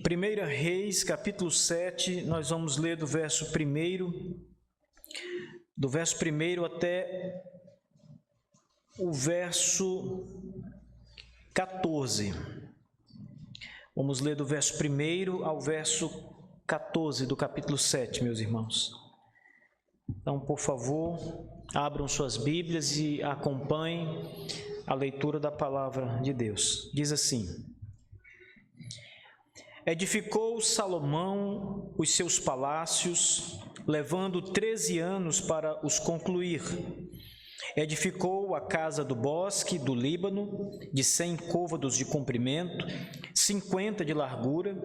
1 Reis, capítulo 7, nós vamos ler do verso 1 até o verso 14. Vamos ler do verso 1 ao verso 14 do capítulo 7, meus irmãos. Então, por favor, abram suas Bíblias e acompanhem a leitura da palavra de Deus. Diz assim: Edificou Salomão os seus palácios, levando 13 anos para os concluir. Edificou a casa do bosque do Líbano, de 100 côvados de comprimento, 50 de largura,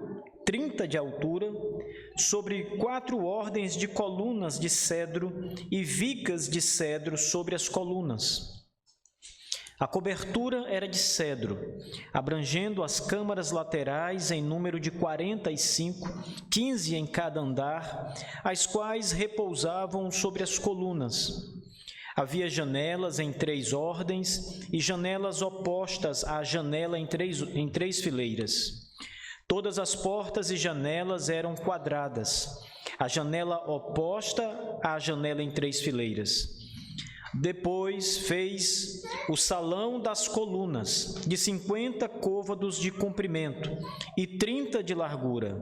30 de altura, sobre 4 ordens de colunas de cedro e vicas de cedro sobre as colunas. A cobertura era de cedro, abrangendo as câmaras laterais em número de 45, 15 em cada andar, as quais repousavam sobre as colunas. Havia janelas em 3 ordens e janelas opostas à janela em três fileiras. Todas as portas e janelas eram quadradas, a janela oposta à janela em 3 fileiras. Depois fez o salão das colunas, de 50 côvados de comprimento e 30 de largura.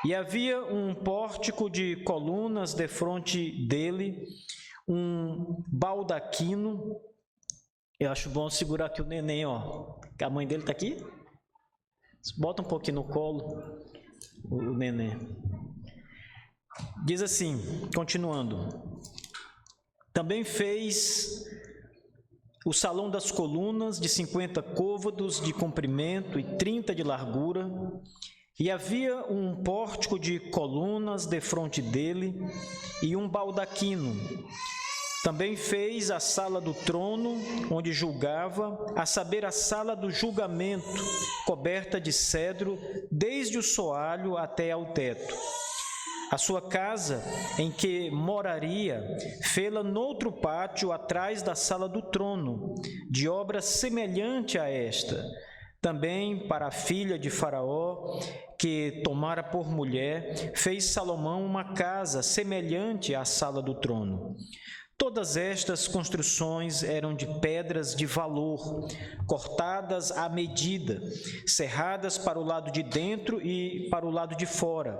E havia um pórtico de colunas defronte dele, um baldaquino. Eu acho bom segurar aqui o neném, ó, que a mãe dele está aqui. Bota um pouquinho no colo o neném. Diz assim, continuando: Também fez o salão das colunas, de 50 côvados de comprimento e 30 de largura, e havia um pórtico de colunas defronte dele e um baldaquino. Também fez a sala do trono, onde julgava, a saber, a sala do julgamento, coberta de cedro, desde o soalho até ao teto. A sua casa, em que moraria, fê-la noutro pátio, atrás da sala do trono, de obra semelhante a esta. Também para a filha de Faraó, que tomara por mulher, fez Salomão uma casa semelhante à sala do trono. Todas estas construções eram de pedras de valor, cortadas à medida, cerradas para o lado de dentro e para o lado de fora.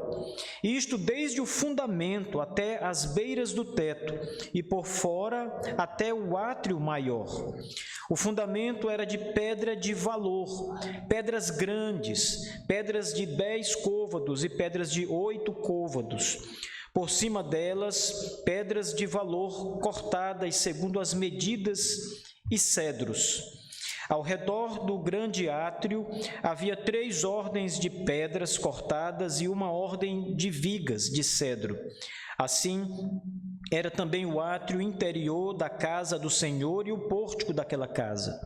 Isto desde o fundamento até as beiras do teto, e por fora até o átrio maior. O fundamento era de pedra de valor, pedras grandes, pedras de 10 côvados e pedras de 8 côvados. Por cima delas, pedras de valor cortadas segundo as medidas e cedros. Ao redor do grande átrio havia 3 ordens de pedras cortadas e uma ordem de vigas de cedro. Assim, era também o átrio interior da casa do Senhor e o pórtico daquela casa.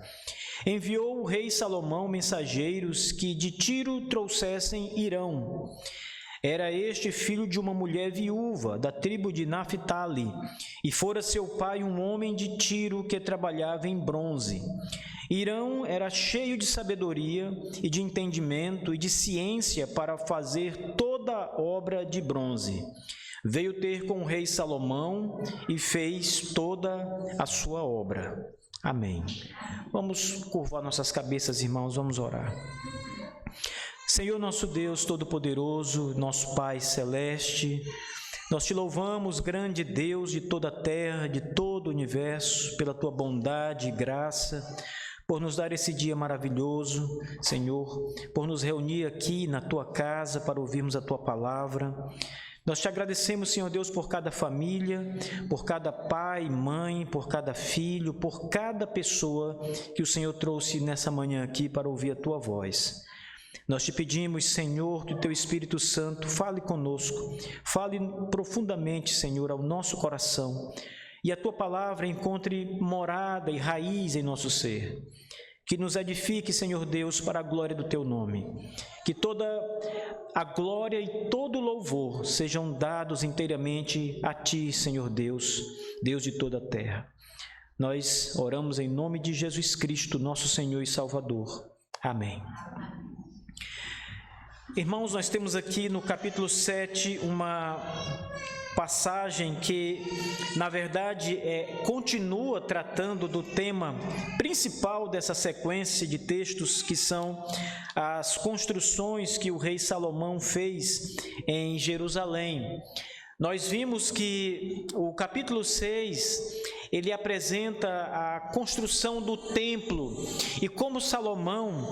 Enviou o rei Salomão mensageiros que de Tiro trouxessem Hirão. Era este filho de uma mulher viúva, da tribo de Naphtali, e fora seu pai um homem de Tiro que trabalhava em bronze. Hirão era cheio de sabedoria e de entendimento e de ciência para fazer toda obra de bronze. Veio ter com o rei Salomão e fez toda a sua obra. Amém. Vamos curvar nossas cabeças, irmãos, vamos orar. Senhor nosso Deus Todo-Poderoso, nosso Pai Celeste, nós te louvamos, grande Deus de toda a terra, de todo o universo, pela tua bondade e graça, por nos dar esse dia maravilhoso, Senhor, por nos reunir aqui na tua casa para ouvirmos a tua palavra. Nós te agradecemos, Senhor Deus, por cada família, por cada pai, mãe, por cada filho, por cada pessoa que o Senhor trouxe nessa manhã aqui para ouvir a tua voz. Nós te pedimos, Senhor, que o Teu Espírito Santo fale conosco, fale profundamente, Senhor, ao nosso coração, e a Tua palavra encontre morada e raiz em nosso ser. Que nos edifique, Senhor Deus, para a glória do Teu nome. Que toda a glória e todo o louvor sejam dados inteiramente a Ti, Senhor Deus, Deus de toda a terra. Nós oramos em nome de Jesus Cristo, nosso Senhor e Salvador. Amém. Irmãos, nós temos aqui no capítulo 7 uma passagem que, na verdade, continua tratando do tema principal dessa sequência de textos, que são as construções que o rei Salomão fez em Jerusalém. Nós vimos que o capítulo 6, ele apresenta a construção do templo e como Salomão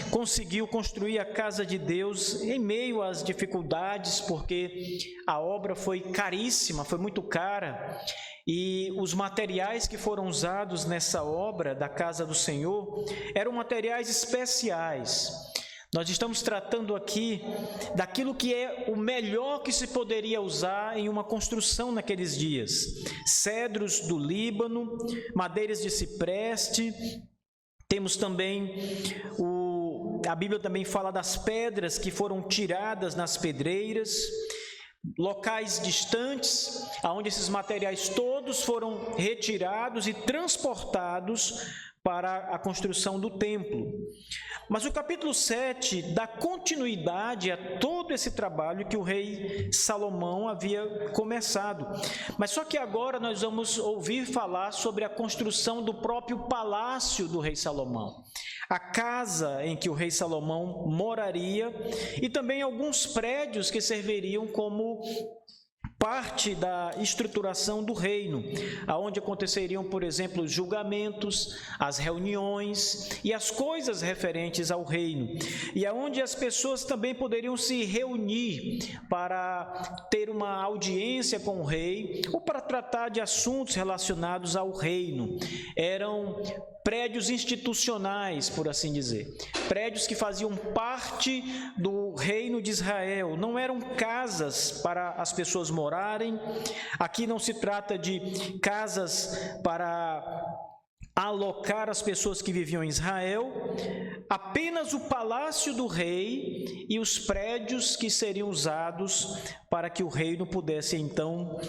conseguiu construir a casa de Deus em meio às dificuldades, porque a obra foi caríssima, foi muito cara, e os materiais que foram usados nessa obra da casa do Senhor eram materiais especiais. Nós estamos tratando aqui daquilo que é o melhor que se poderia usar em uma construção naqueles dias. Cedros do Líbano, madeiras de cipreste, temos também a Bíblia também fala das pedras que foram tiradas nas pedreiras, locais distantes, onde esses materiais todos foram retirados e transportados para a construção do templo. Mas o capítulo 7 dá continuidade a todo esse trabalho que o rei Salomão havia começado. Mas só que agora nós vamos ouvir falar sobre a construção do próprio palácio do rei Salomão, a casa em que o rei Salomão moraria e também alguns prédios que serviriam como parte da estruturação do reino, aonde aconteceriam, por exemplo, os julgamentos, as reuniões e as coisas referentes ao reino, e aonde as pessoas também poderiam se reunir para ter uma audiência com o rei ou para tratar de assuntos relacionados ao reino. Eram prédios institucionais, por assim dizer, prédios que faziam parte do reino de Israel, não eram casas para as pessoas morarem. Aqui não se trata de casas para alocar as pessoas que viviam em Israel, apenas o palácio do rei e os prédios que seriam usados para que o reino pudesse então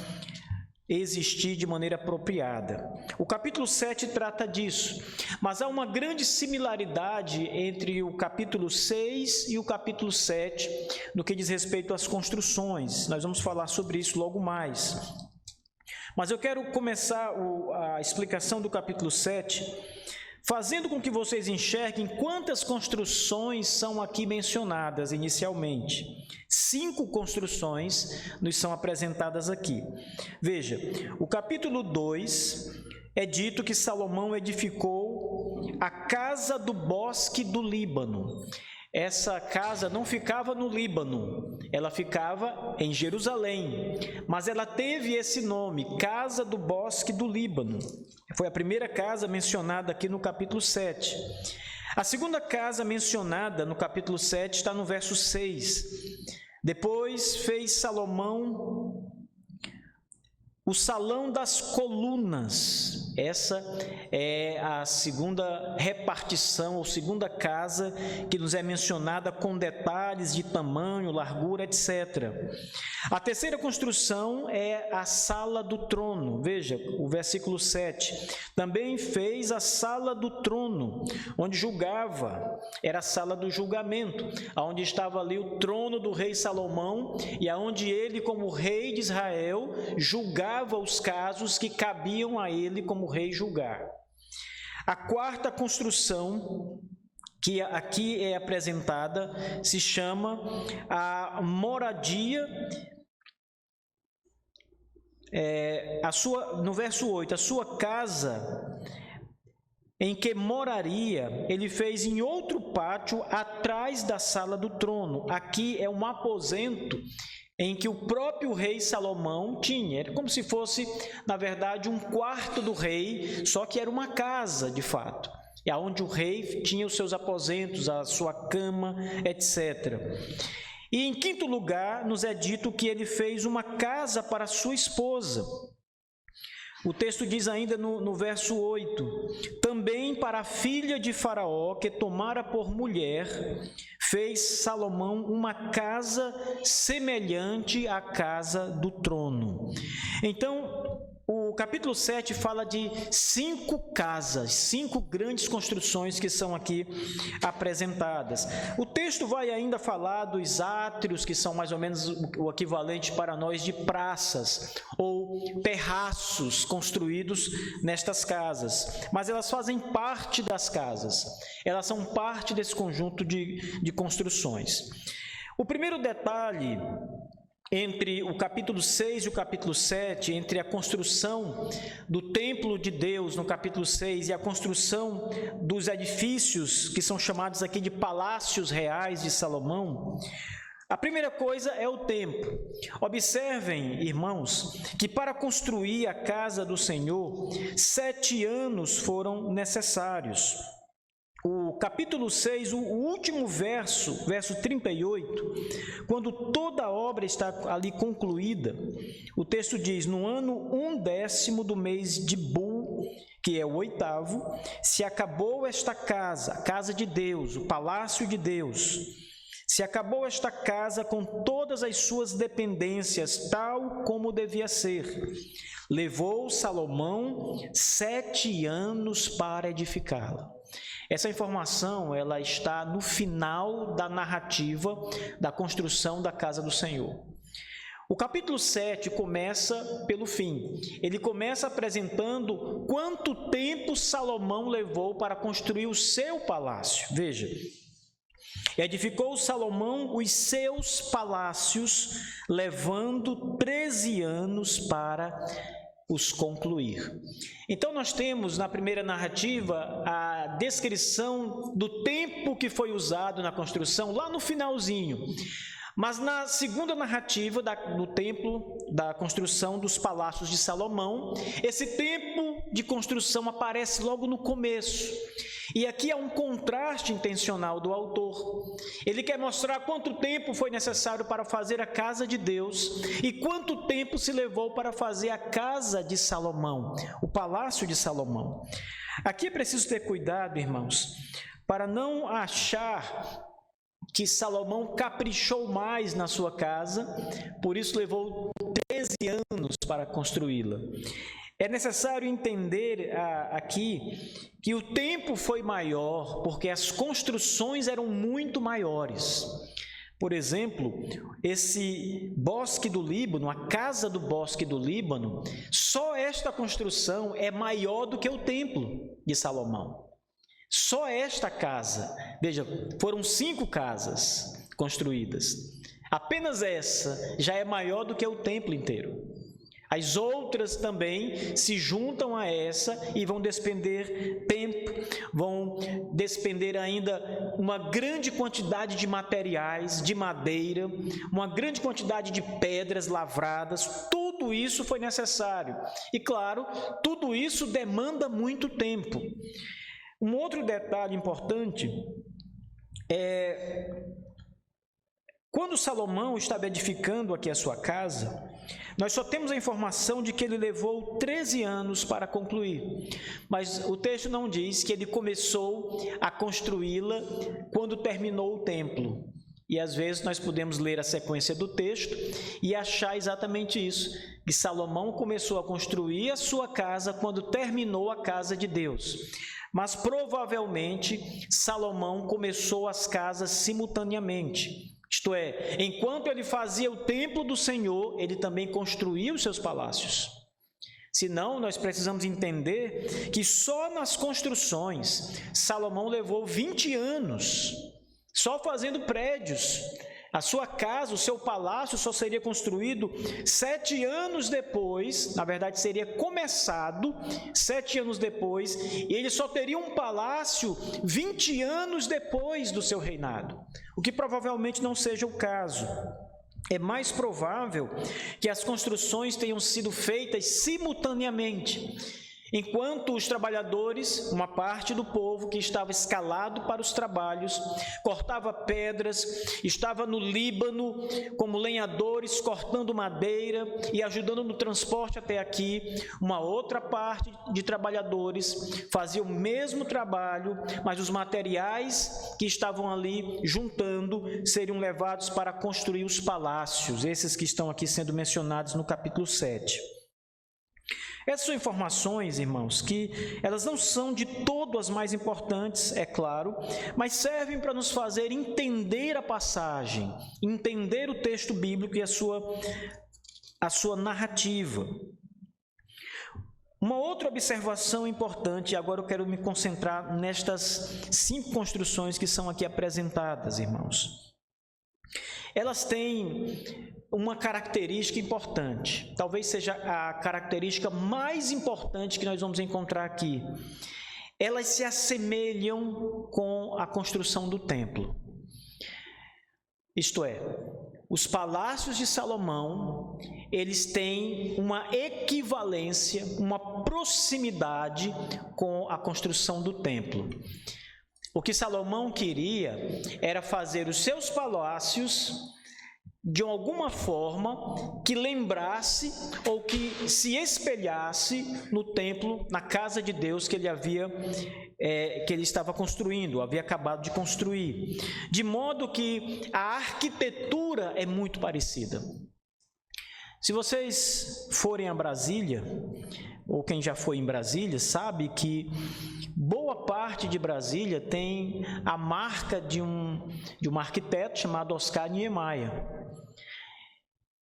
existir de maneira apropriada. O capítulo 7 trata disso, mas há uma grande similaridade entre o capítulo 6 e o capítulo 7 no que diz respeito às construções. Nós vamos falar sobre isso logo mais. Mas eu quero começar a explicação do capítulo 7 fazendo com que vocês enxerguem quantas construções são aqui mencionadas inicialmente. 5 construções nos são apresentadas aqui. Veja, o capítulo 2 é dito que Salomão edificou a casa do bosque do Líbano. Essa casa não ficava no Líbano, ela ficava em Jerusalém, mas ela teve esse nome, Casa do Bosque do Líbano. Foi a primeira casa mencionada aqui no capítulo 7. A segunda casa mencionada no capítulo 7 está no verso 6. Depois fez Salomão o salão das colunas. Essa é a segunda repartição, ou segunda casa que nos é mencionada com detalhes de tamanho, largura, etc. A terceira construção é a sala do trono. Veja, o versículo 7. Também fez a sala do trono, onde julgava. Era a sala do julgamento, onde estava ali o trono do rei Salomão e aonde ele, como rei de Israel, julgava os casos que cabiam a ele como rei julgar. A quarta construção que aqui é apresentada se chama a moradia. No verso 8, a sua casa em que moraria, ele fez em outro pátio atrás da sala do trono. Aqui é um aposento em que o próprio rei Salomão tinha. Era como se fosse, na verdade, um quarto do rei, só que era uma casa, de fato. É onde o rei tinha os seus aposentos, a sua cama, etc. E em quinto lugar, nos é dito que ele fez uma casa para sua esposa. O texto diz ainda no verso 8, também para a filha de Faraó, que tomara por mulher, fez Salomão uma casa semelhante à casa do trono. Então, o capítulo 7 fala de 5 casas, 5 grandes construções que são aqui apresentadas. O texto vai ainda falar dos átrios, que são mais ou menos o equivalente para nós de praças ou terraços construídos nestas casas, mas elas fazem parte das casas, elas são parte desse conjunto de construções. O primeiro detalhe entre o capítulo 6 e o capítulo 7, entre a construção do templo de Deus no capítulo 6 e a construção dos edifícios que são chamados aqui de palácios reais de Salomão, a primeira coisa é o tempo. Observem, irmãos, que para construir a casa do Senhor, 7 anos foram necessários. O capítulo 6, o último verso, verso 38, quando toda a obra está ali concluída, o texto diz: no ano 1/10 do mês de Bul, que é o 8º, se acabou esta casa, a casa de Deus, o palácio de Deus, se acabou esta casa com todas as suas dependências, tal como devia ser. Levou Salomão 7 anos para edificá-la. Essa informação ela está no final da narrativa da construção da casa do Senhor. O capítulo 7 começa pelo fim. Ele começa apresentando quanto tempo Salomão levou para construir o seu palácio. Veja, edificou Salomão os seus palácios, levando 13 anos para os concluir. Então nós temos na primeira narrativa a descrição do tempo que foi usado na construção lá no finalzinho. Mas na segunda narrativa do templo, da construção dos palácios de Salomão, esse tempo de construção aparece logo no começo. E aqui há um contraste intencional do autor. Ele quer mostrar quanto tempo foi necessário para fazer a casa de Deus e quanto tempo se levou para fazer a casa de Salomão, o palácio de Salomão. Aqui é preciso ter cuidado, irmãos, para não achar que Salomão caprichou mais na sua casa, por isso levou 13 anos para construí-la. É necessário entender aqui que o tempo foi maior, porque as construções eram muito maiores. Por exemplo, esse bosque do Líbano, a casa do bosque do Líbano, só esta construção é maior do que o templo de Salomão. Só esta casa, veja, foram 5 casas construídas. Apenas essa já é maior do que o templo inteiro. As outras também se juntam a essa e vão despender tempo, vão despender ainda uma grande quantidade de materiais, de madeira, uma grande quantidade de pedras lavradas. Tudo isso foi necessário. E claro, tudo isso demanda muito tempo. Um outro detalhe importante é quando Salomão estava edificando aqui a sua casa, nós só temos a informação de que ele levou 13 anos para concluir, mas o texto não diz que ele começou a construí-la quando terminou o templo. E às vezes nós podemos ler a sequência do texto e achar exatamente isso, que Salomão começou a construir a sua casa quando terminou a casa de Deus. Mas provavelmente Salomão começou as casas simultaneamente. Isto é, enquanto ele fazia o templo do Senhor, ele também construía os seus palácios. Senão, nós precisamos entender que só nas construções Salomão levou 20 anos, só fazendo prédios. A sua casa, o seu palácio só seria construído 7 anos depois, na verdade seria começado 7 anos depois, e ele só teria um palácio 20 anos depois do seu reinado, o que provavelmente não seja o caso. É mais provável que as construções tenham sido feitas simultaneamente. Enquanto os trabalhadores, uma parte do povo que estava escalado para os trabalhos, cortava pedras, estava no Líbano como lenhadores, cortando madeira e ajudando no transporte até aqui, uma outra parte de trabalhadores fazia o mesmo trabalho, mas os materiais que estavam ali juntando seriam levados para construir os palácios, esses que estão aqui sendo mencionados no capítulo 7. Essas são informações, irmãos, que elas não são de todo as mais importantes, é claro, mas servem para nos fazer entender a passagem, entender o texto bíblico e a sua narrativa. Uma outra observação importante, e agora eu quero me concentrar nestas 5 construções que são aqui apresentadas, irmãos. Elas têm uma característica importante, talvez seja a característica mais importante que nós vamos encontrar aqui. Elas se assemelham com a construção do templo. Isto é, os palácios de Salomão, eles têm uma equivalência, uma proximidade com a construção do templo. O que Salomão queria era fazer os seus palácios de alguma forma que lembrasse ou que se espelhasse no templo, na casa de Deus que ele estava construindo, havia acabado de construir. De modo que a arquitetura é muito parecida. Se vocês forem a Brasília, ou quem já foi em Brasília, sabe que boa parte de Brasília tem a marca de um arquiteto chamado Oscar Niemeyer.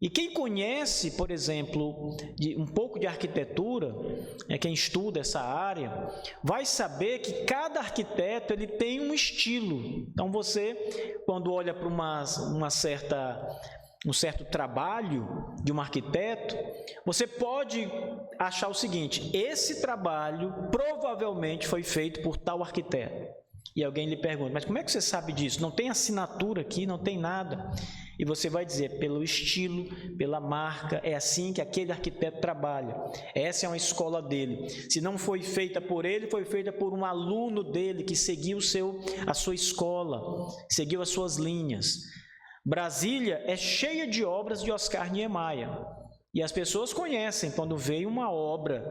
E quem conhece, por exemplo, um pouco de arquitetura, quem estuda essa área, vai saber que cada arquiteto ele tem um estilo. Então você, quando olha para um certo trabalho de um arquiteto, você pode achar o seguinte: esse trabalho provavelmente foi feito por tal arquiteto. E alguém lhe pergunta: mas como é que você sabe disso? Não tem assinatura aqui, não tem nada. E você vai dizer: pelo estilo, pela marca, é assim que aquele arquiteto trabalha. Essa é uma escola dele. Se não foi feita por ele, foi feita por um aluno dele que seguiu a sua escola, seguiu as suas linhas. Brasília é cheia de obras de Oscar Niemeyer. E as pessoas conhecem quando veio uma obra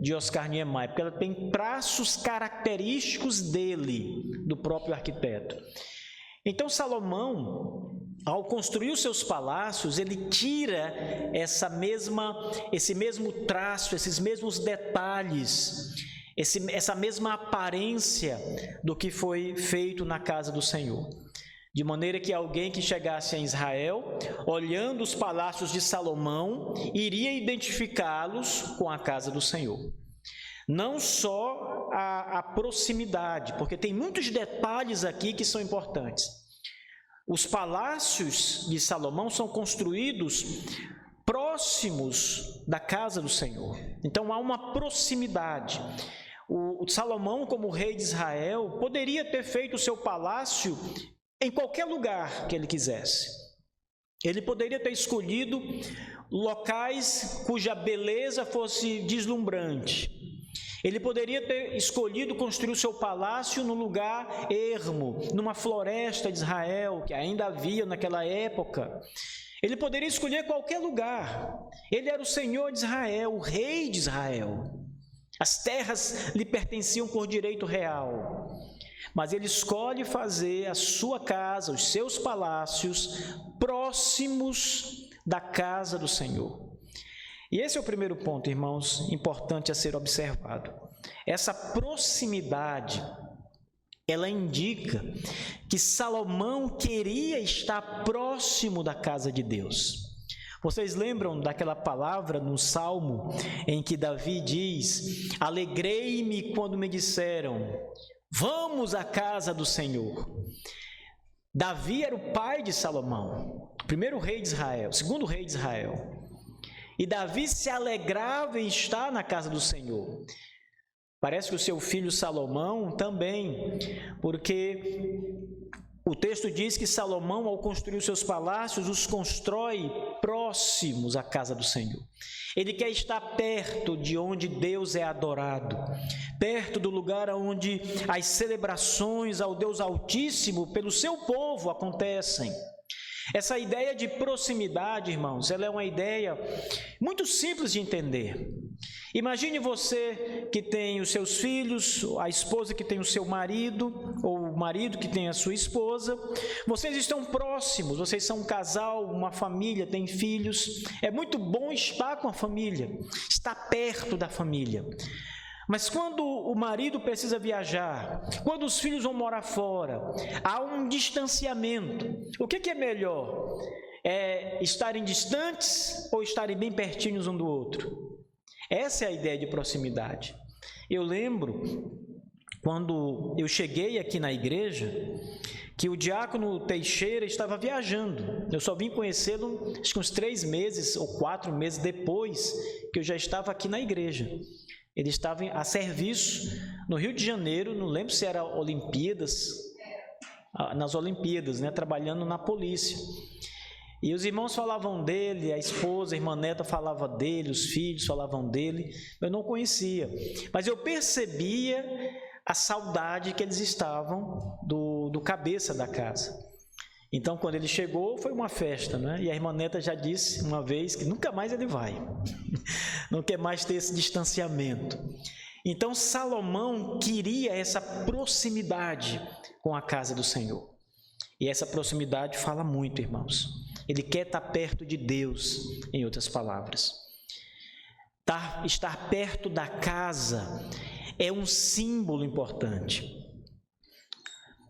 de Oscar Niemeyer, porque ela tem traços característicos dele, do próprio arquiteto. Então Salomão, ao construir os seus palácios, ele tira esse mesmo traço, esses mesmos detalhes, essa mesma aparência do que foi feito na casa do Senhor. De maneira que alguém que chegasse em Israel, olhando os palácios de Salomão, iria identificá-los com a casa do Senhor. Não só a proximidade, porque tem muitos detalhes aqui que são importantes. Os palácios de Salomão são construídos próximos da casa do Senhor. Então há uma proximidade. O Salomão, como rei de Israel, poderia ter feito o seu palácio em qualquer lugar que ele quisesse. Ele poderia ter escolhido locais cuja beleza fosse deslumbrante. Ele poderia ter escolhido construir o seu palácio num lugar ermo, numa floresta de Israel, que ainda havia naquela época. Ele poderia escolher qualquer lugar. Ele era o Senhor de Israel, o rei de Israel. As terras lhe pertenciam por direito real. Mas ele escolhe fazer a sua casa, os seus palácios, próximos da casa do Senhor. E esse é o primeiro ponto, irmãos, importante a ser observado. Essa proximidade, ela indica que Salomão queria estar próximo da casa de Deus. Vocês lembram daquela palavra no Salmo em que Davi diz: alegrei-me quando me disseram, vamos à casa do Senhor. Davi era o pai de Salomão, o primeiro rei de Israel, o segundo rei de Israel. E Davi se alegrava em estar na casa do Senhor. Parece que o seu filho Salomão também, porque o texto diz que Salomão, ao construir os seus palácios, os constrói próximos à casa do Senhor. Ele quer estar perto de onde Deus é adorado, perto do lugar onde as celebrações ao Deus Altíssimo pelo seu povo acontecem. Essa ideia de proximidade, irmãos, ela é uma ideia muito simples de entender. Imagine você que tem os seus filhos, a esposa que tem o seu marido, ou o marido que tem a sua esposa. Vocês estão próximos, vocês são um casal, uma família, têm filhos. É muito bom estar com a família, estar perto da família. Mas quando o marido precisa viajar, quando os filhos vão morar fora, há um distanciamento. O que é melhor? É estarem distantes ou estarem bem pertinhos um do outro? Essa é a ideia de proximidade. Eu lembro, quando eu cheguei aqui na igreja, que o diácono Teixeira estava viajando. Eu só vim conhecê-lo, acho que uns 3 meses ou 4 meses depois que eu já estava aqui na igreja. Ele estava a serviço no Rio de Janeiro, não lembro se era nas Olimpíadas, né, trabalhando na polícia. E os irmãos falavam dele, a esposa, a irmã Neta falava dele, os filhos falavam dele. Eu não conhecia, mas eu percebia a saudade que eles estavam do cabeça da casa. Então, quando ele chegou, foi uma festa, né? E a irmã Neta já disse uma vez que nunca mais ele vai. Não quer mais ter esse distanciamento. Então, Salomão queria essa proximidade com a casa do Senhor. E essa proximidade fala muito, irmãos. Ele quer estar perto de Deus, em outras palavras. Estar perto da casa é um símbolo importante.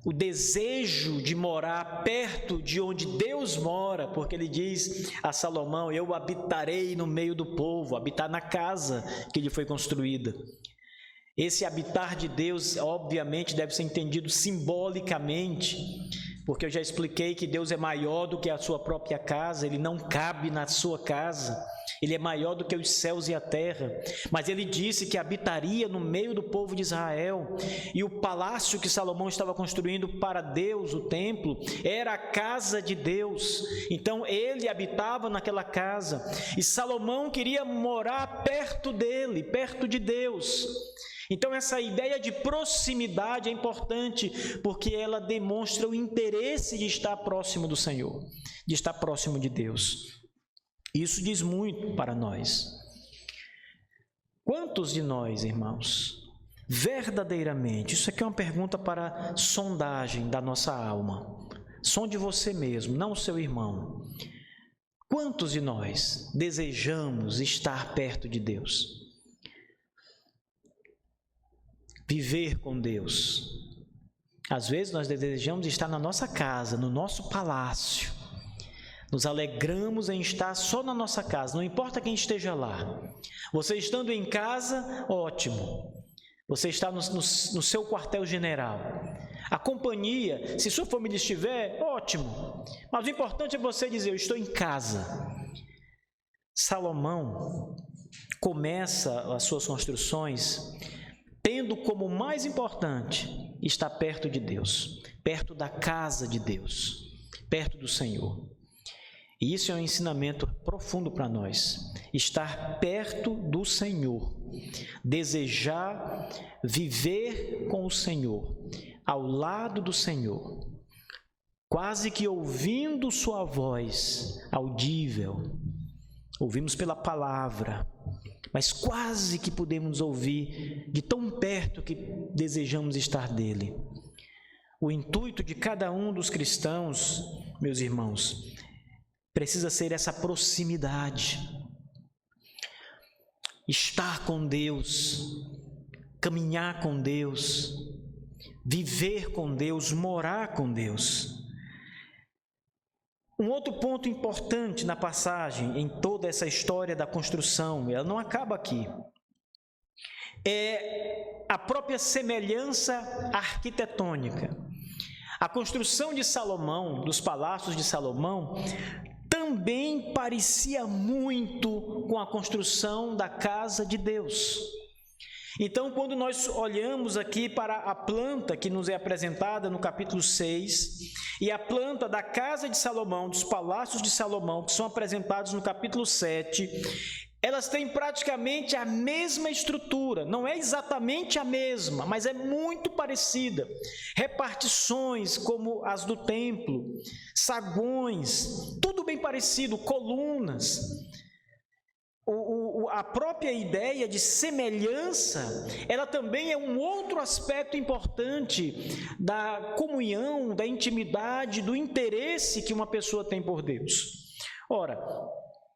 O desejo de morar perto de onde Deus mora, porque ele diz a Salomão: eu habitarei no meio do povo, habitar na casa que lhe foi construída. Esse habitar de Deus, obviamente, deve ser entendido simbolicamente, porque eu já expliquei que Deus é maior do que a sua própria casa, Ele não cabe na sua casa, Ele é maior do que os céus e a terra, mas Ele disse que habitaria no meio do povo de Israel, e o palácio que Salomão estava construindo para Deus, o templo, era a casa de Deus. Então ele habitava naquela casa, e Salomão queria morar perto dele, perto de Deus. Então essa ideia de proximidade é importante, porque ela demonstra o interesse de estar próximo do Senhor, de estar próximo de Deus. Isso diz muito para nós. Quantos de nós, irmãos, verdadeiramente, isso aqui é uma pergunta para sondagem da nossa alma, sonde você mesmo, não o seu irmão. Quantos de nós desejamos estar perto de Deus? Viver com Deus. Às vezes nós desejamos estar na nossa casa, no nosso palácio. Nos alegramos em estar só na nossa casa, não importa quem esteja lá. Você estando em casa, ótimo. Você está no seu quartel-general. A companhia, se sua família estiver, ótimo. Mas o importante é você dizer: eu estou em casa. Salomão começa as suas construções tendo como mais importante estar perto de Deus, perto da casa de Deus, perto do Senhor. E isso é um ensinamento profundo para nós, estar perto do Senhor, desejar viver com o Senhor, ao lado do Senhor, quase que ouvindo sua voz audível. Ouvimos pela palavra, mas quase que podemos ouvir de tão perto que desejamos estar dele. O intuito de cada um dos cristãos, meus irmãos, precisa ser essa proximidade. Estar com Deus, caminhar com Deus, viver com Deus, morar com Deus. Um outro ponto importante na passagem, em toda essa história da construção, ela não acaba aqui, é a própria semelhança arquitetônica. A construção de Salomão, dos palácios de Salomão, também parecia muito com a construção da casa de Deus. Então, quando nós olhamos aqui para a planta que nos é apresentada no capítulo 6, e a planta da casa de Salomão, dos palácios de Salomão, que são apresentados no capítulo 7, elas têm praticamente a mesma estrutura, não é exatamente a mesma, mas é muito parecida. Repartições como as do templo, saguões, tudo bem parecido, colunas. a própria ideia de semelhança, ela também é um outro aspecto importante da comunhão, da intimidade, do interesse que uma pessoa tem por Deus. Ora,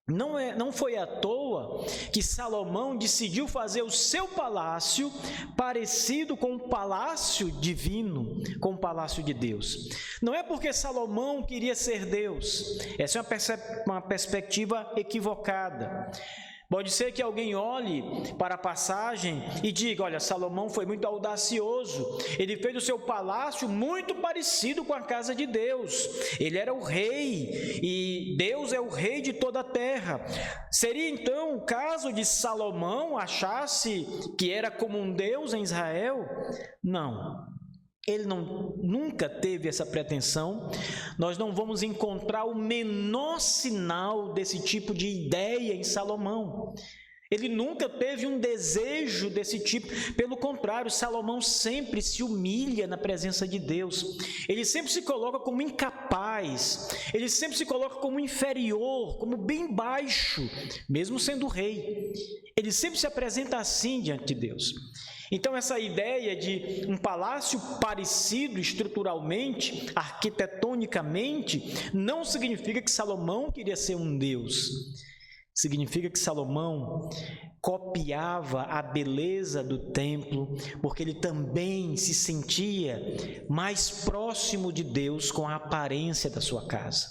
não foi à toa que Salomão decidiu fazer o seu palácio parecido com o palácio divino, com o palácio de Deus. Não é porque Salomão queria ser Deus, essa é uma perspectiva equivocada. Pode ser que alguém olhe para a passagem e diga: olha, Salomão foi muito audacioso, ele fez o seu palácio muito parecido com a casa de Deus, ele era o rei e Deus é o rei de toda a terra. Seria então o caso de Salomão achasse que era como um Deus em Israel? Não. Ele nunca teve essa pretensão. Nós não vamos encontrar o menor sinal desse tipo de ideia em Salomão. Ele nunca teve um desejo desse tipo. Pelo contrário, Salomão sempre se humilha na presença de Deus. Ele sempre se coloca como incapaz. Ele sempre se coloca como inferior, como bem baixo, mesmo sendo rei. Ele sempre se apresenta assim diante de Deus. Então, essa ideia de um palácio parecido estruturalmente, arquitetonicamente, não significa que Salomão queria ser um Deus. Significa que Salomão copiava a beleza do templo, porque ele também se sentia mais próximo de Deus com a aparência da sua casa,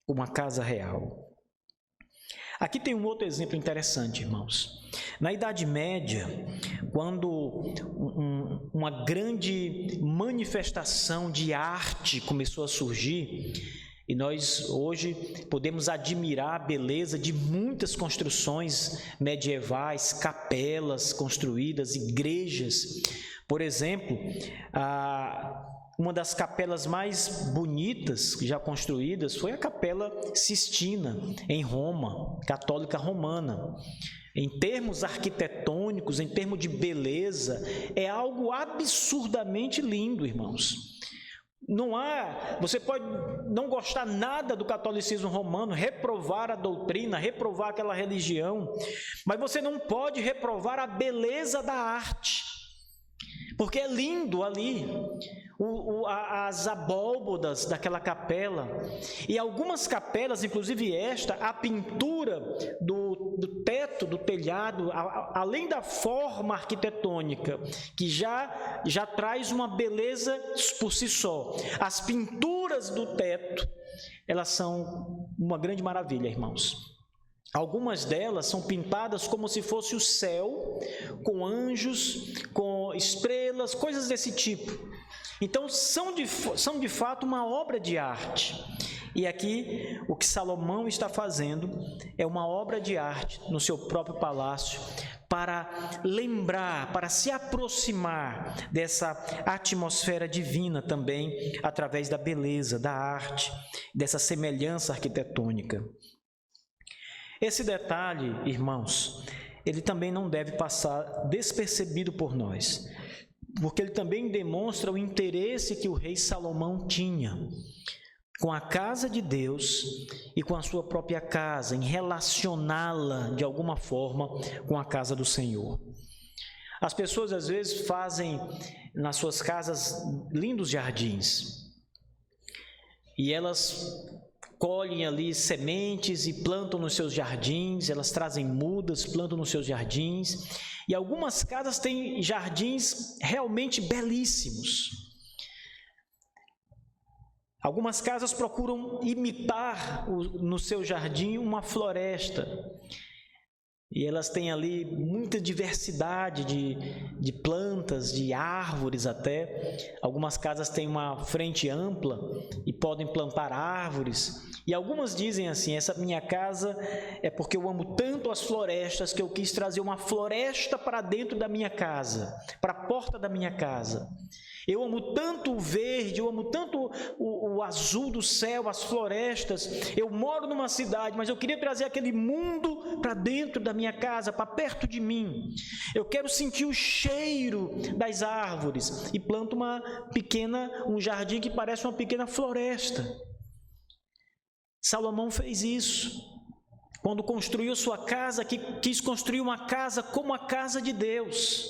uma casa real. Aqui tem um outro exemplo interessante, irmãos. Na Idade Média, quando uma grande manifestação de arte começou a surgir, e nós hoje podemos admirar a beleza de muitas construções medievais, capelas construídas, igrejas. Por exemplo, uma das capelas mais bonitas já construídas foi a Capela Sistina, em Roma, católica romana. Em termos arquitetônicos, em termos de beleza, é algo absurdamente lindo, irmãos. Você pode não gostar nada do catolicismo romano, reprovar a doutrina, reprovar aquela religião, mas você não pode reprovar a beleza da arte, porque é lindo ali, as abóbodas daquela capela, e algumas capelas, inclusive esta, a pintura do teto, do telhado, além da forma arquitetônica, que já traz uma beleza por si só, as pinturas do teto, elas são uma grande maravilha, irmãos. Algumas delas são pintadas como se fosse o céu, com anjos, com estrelas, coisas desse tipo. Então, são de fato uma obra de arte. E aqui, o que Salomão está fazendo é uma obra de arte no seu próprio palácio, para lembrar, para se aproximar dessa atmosfera divina também, através da beleza, da arte, dessa semelhança arquitetônica. Esse detalhe, irmãos, ele também não deve passar despercebido por nós, porque ele também demonstra o interesse que o rei Salomão tinha com a casa de Deus e com a sua própria casa, em relacioná-la de alguma forma com a casa do Senhor. As pessoas às vezes fazem nas suas casas lindos jardins e elas colhem ali sementes e plantam nos seus jardins, elas trazem mudas, plantam nos seus jardins, e algumas casas têm jardins realmente belíssimos. Algumas casas procuram imitar no seu jardim uma floresta, e elas têm ali muita diversidade de plantas, de árvores até. Algumas casas têm uma frente ampla e podem plantar árvores. E algumas dizem assim: essa minha casa é porque eu amo tanto as florestas que eu quis trazer uma floresta para dentro da minha casa, para a porta da minha casa. Eu amo tanto o verde, eu amo tanto o azul do céu, as florestas. Eu moro numa cidade, mas eu queria trazer aquele mundo para dentro da minha casa, para perto de mim. Eu quero sentir o cheiro das árvores e planto um jardim que parece uma pequena floresta. Salomão fez isso. quando construiu sua casa, que quis construir uma casa como a casa de Deus.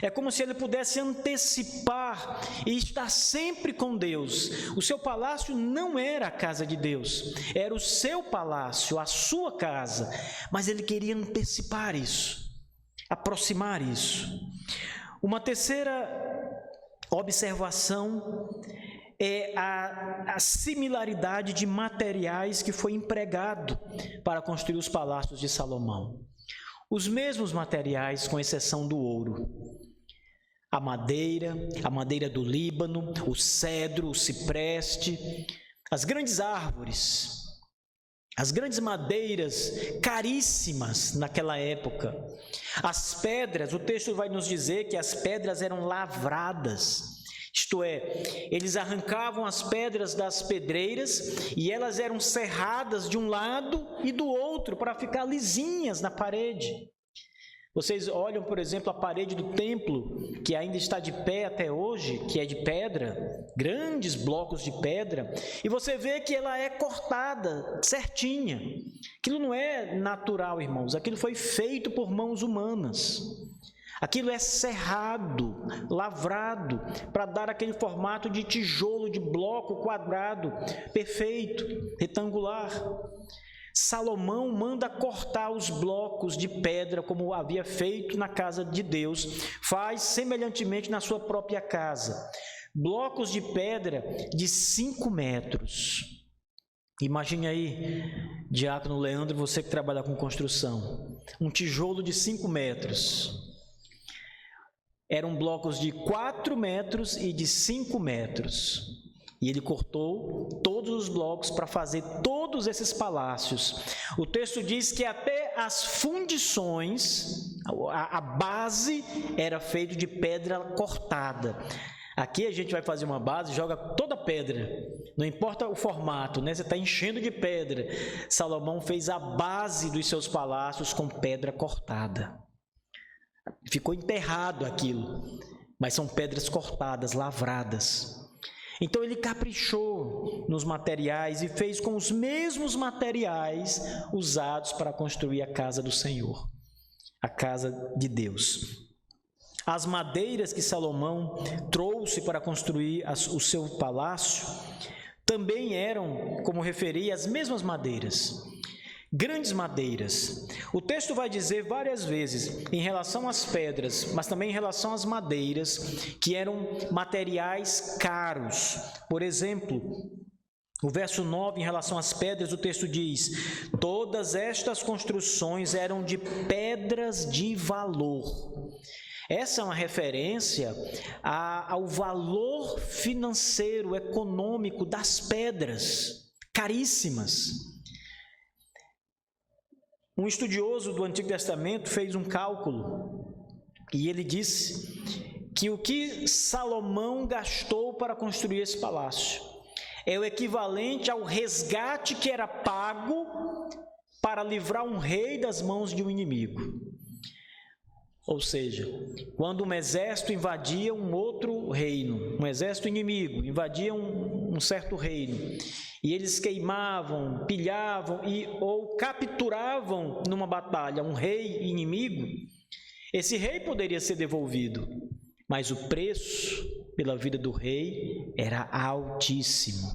É como se ele pudesse antecipar e estar sempre com Deus. O seu palácio não era a casa de Deus, era o seu palácio, a sua casa, mas ele queria antecipar isso, aproximar isso. Uma terceira observação é a similaridade de materiais que foi empregado para construir os palácios de Salomão. Os mesmos materiais, com exceção do ouro. A madeira do Líbano, o cedro, o cipreste, as grandes árvores, as grandes madeiras caríssimas naquela época. As pedras, o texto vai nos dizer que as pedras eram lavradas. Isto é, eles arrancavam as pedras das pedreiras e elas eram serradas de um lado e do outro para ficar lisinhas na parede. Vocês olham, por exemplo, a parede do templo, que ainda está de pé até hoje, que é de pedra, grandes blocos de pedra, e você vê que ela é cortada certinha. Aquilo não é natural, irmãos, aquilo foi feito por mãos humanas. Aquilo é serrado, lavrado, para dar aquele formato de tijolo, de bloco quadrado, perfeito, retangular. Salomão manda cortar os blocos de pedra, como havia feito na casa de Deus, faz semelhantemente na sua própria casa. Blocos de pedra de 5 metros. Imagine aí, diácono Leandro, você que trabalha com construção, um tijolo de 5 metros. Eram blocos de 4 metros e de 5 metros. E ele cortou todos os blocos para fazer todos esses palácios. O texto diz que até as fundições, a base era feita de pedra cortada. Aqui a gente vai fazer uma base, joga toda a pedra, não importa o formato, né? Você está enchendo de pedra. Salomão fez a base dos seus palácios com pedra cortada. Ficou enterrado aquilo, mas são pedras cortadas, lavradas. Então ele caprichou nos materiais e fez com os mesmos materiais usados para construir a casa do Senhor, a casa de Deus. As madeiras que Salomão trouxe para construir o seu palácio também eram, como referi, as mesmas madeiras. Grandes madeiras. O texto vai dizer várias vezes em relação às pedras, mas também em relação às madeiras, que eram materiais caros. Por exemplo, o verso 9, em relação às pedras, o texto diz: todas estas construções eram de pedras de valor. Essa é uma referência ao valor financeiro, econômico das pedras, caríssimas. Um estudioso do Antigo Testamento fez um cálculo e ele disse que o que Salomão gastou para construir esse palácio é o equivalente ao resgate que era pago para livrar um rei das mãos de um inimigo. Ou seja, quando um exército invadia um outro reino, um exército inimigo invadia um certo reino, e eles queimavam, pilhavam ou capturavam numa batalha um rei inimigo, esse rei poderia ser devolvido, mas o preço pela vida do rei era altíssimo.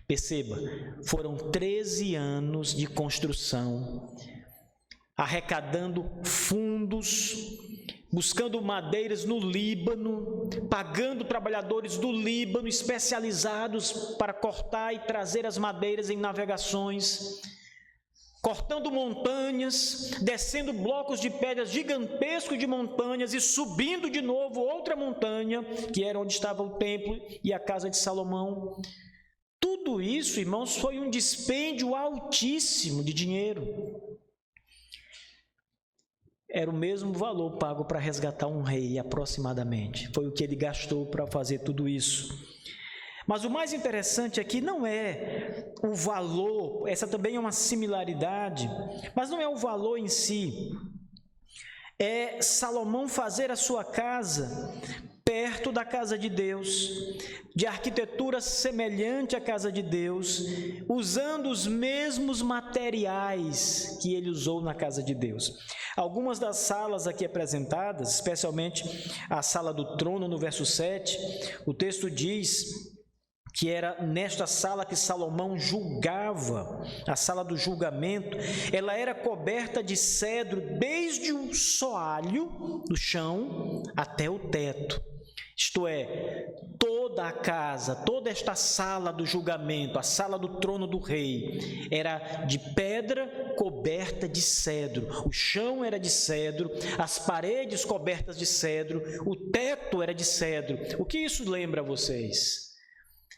Perceba, foram 13 anos de construção, arrecadando fundos, buscando madeiras no Líbano, pagando trabalhadores do Líbano especializados para cortar e trazer as madeiras em navegações, cortando montanhas, descendo blocos de pedras gigantescos de montanhas e subindo de novo outra montanha, que era onde estava o templo e a casa de Salomão. Tudo isso, irmãos, foi um dispêndio altíssimo de dinheiro. Era o mesmo valor pago para resgatar um rei, aproximadamente. Foi o que ele gastou para fazer tudo isso. Mas o mais interessante aqui não é o valor, essa também é uma similaridade, mas não é o valor em si. É Salomão fazer a sua casa perto da casa de Deus, de arquitetura semelhante à casa de Deus, usando os mesmos materiais que ele usou na casa de Deus. Algumas das salas aqui apresentadas, especialmente a sala do trono, no verso 7, o texto diz que era nesta sala que Salomão julgava, a sala do julgamento. Ela era coberta de cedro desde o soalho do chão até o teto. Isto é, toda a casa, toda esta sala do julgamento, a sala do trono do rei, era de pedra coberta de cedro. O chão era de cedro, as paredes cobertas de cedro, o teto era de cedro. O que isso lembra a vocês?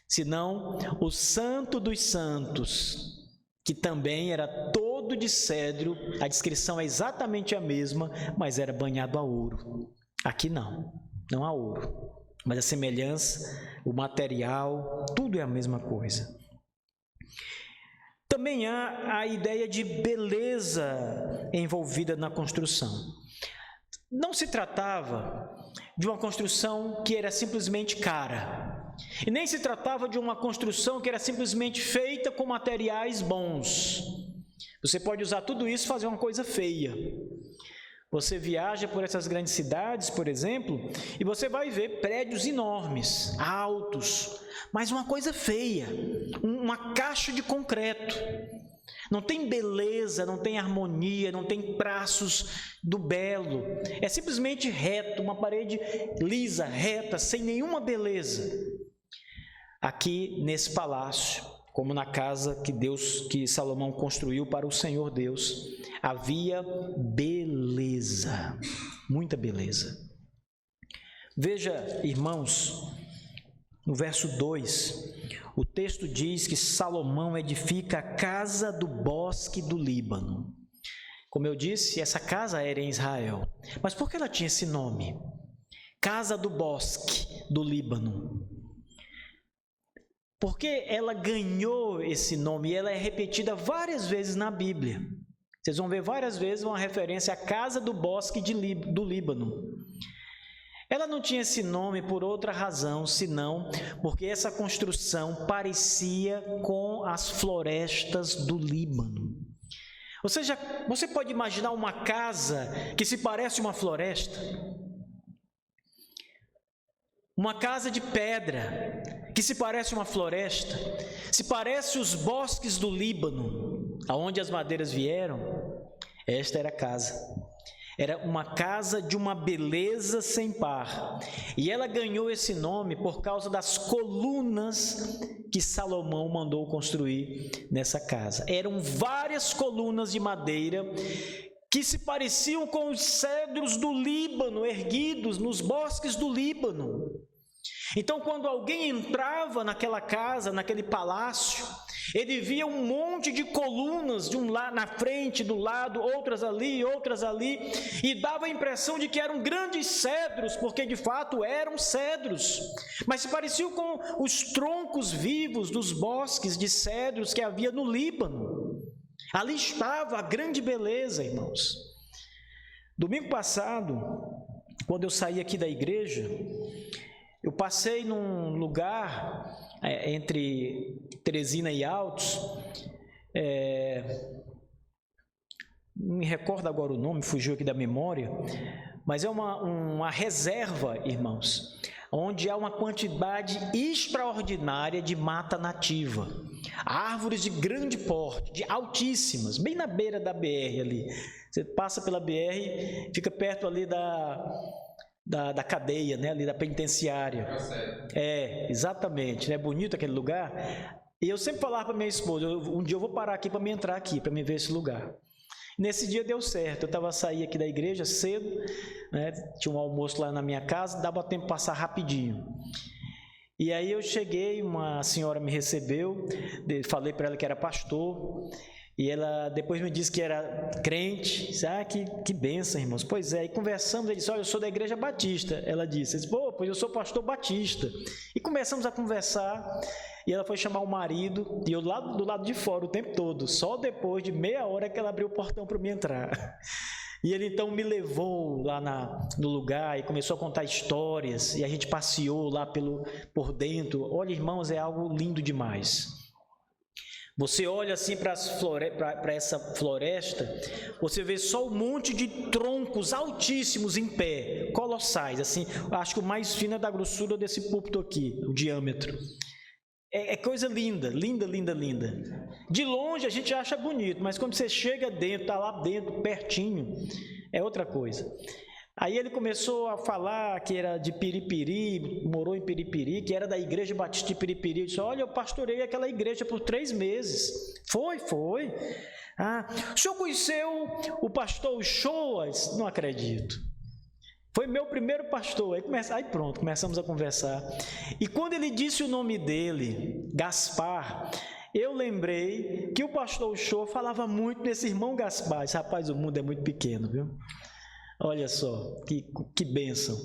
Senão o Santo dos Santos, que também era todo de cedro, a descrição é exatamente a mesma, mas era banhado a ouro. Aqui não há ouro, mas a semelhança, o material, tudo é a mesma coisa. Também há a ideia de beleza envolvida na construção. Não se tratava de uma construção que era simplesmente cara, e nem se tratava de uma construção que era simplesmente feita com materiais bons. Você pode usar tudo isso e fazer uma coisa feia. Você viaja por essas grandes cidades, por exemplo, e você vai ver prédios enormes, altos, mas uma coisa feia, uma caixa de concreto. Não tem beleza, não tem harmonia, não tem traços do belo. É simplesmente reto, uma parede lisa, reta, sem nenhuma beleza. Aqui nesse palácio, como na casa que Salomão construiu para o Senhor Deus, havia beleza, muita beleza. Veja, irmãos, no verso 2, o texto diz que Salomão edifica a casa do bosque do Líbano. Como eu disse, essa casa era em Israel. Mas por que ela tinha esse nome? Casa do bosque do Líbano. Porque ela ganhou esse nome e ela é repetida várias vezes na Bíblia. Vocês vão ver várias vezes uma referência à casa do bosque do Líbano. Ela não tinha esse nome por outra razão, senão porque essa construção parecia com as florestas do Líbano. Ou seja, você pode imaginar uma casa que se parece uma floresta? Uma casa de pedra que se parece uma floresta, se parece os bosques do Líbano, aonde as madeiras vieram. Esta era a casa. Era uma casa de uma beleza sem par. E ela ganhou esse nome por causa das colunas que Salomão mandou construir nessa casa. Eram várias colunas de madeira que se pareciam com os cedros do Líbano, erguidos nos bosques do Líbano. Então, quando alguém entrava naquela casa, naquele palácio, ele via um monte de colunas, de um lado na frente, do lado, outras ali, e dava a impressão de que eram grandes cedros, porque de fato eram cedros, mas se pareciam com os troncos vivos dos bosques de cedros que havia no Líbano. Ali estava a grande beleza, irmãos. Domingo passado, quando eu saí aqui da igreja, eu passei num lugar entre Teresina e Altos, não me recordo agora o nome, fugiu aqui da memória, mas é uma reserva, irmãos, onde há uma quantidade extraordinária de mata nativa, árvores de grande porte, de altíssimas, bem na beira da BR ali. Você passa pela BR, fica perto ali da cadeia, né, ali da penitenciária. Exatamente, é bonito aquele lugar. E eu sempre falava para minha esposa, um dia eu vou parar aqui para me entrar aqui, para me ver esse lugar. Nesse dia deu certo, eu saí aqui da igreja cedo, né, tinha um almoço lá na minha casa, dava tempo de passar rapidinho. E aí eu cheguei, uma senhora me recebeu, falei para ela que era pastor, e ela depois me disse que era crente. Disse, que bênção, irmãos. Pois é, e conversamos, ele disse, olha, eu sou da igreja batista. Ela disse, pois eu sou pastor batista. E começamos a conversar, e ela foi chamar o marido, e eu do lado de fora o tempo todo, só depois de meia hora que ela abriu o portão para mim entrar. E ele então me levou lá no lugar e começou a contar histórias, e a gente passeou lá por dentro. Olha, irmãos, é algo lindo demais. Você olha assim para essa floresta, você vê só um monte de troncos altíssimos em pé, colossais, assim, acho que o mais fino é da grossura desse púlpito aqui, o diâmetro. É coisa linda, linda, linda, linda. De longe a gente acha bonito, mas quando você chega dentro, está lá dentro, pertinho, é outra coisa. Aí ele começou a falar que era de Piripiri, morou em Piripiri, que era da Igreja Batista de Piripiri. Eu disse, olha, eu pastorei aquela igreja por 3 meses. Foi. O senhor conheceu o pastor Uchoas? Não acredito. Foi meu primeiro pastor. Aí pronto, começamos a conversar. E quando ele disse o nome dele, Gaspar, eu lembrei que o pastor Uchoa falava muito desse irmão Gaspar. Esse rapaz, o mundo é muito pequeno, viu? Olha só, que bênção.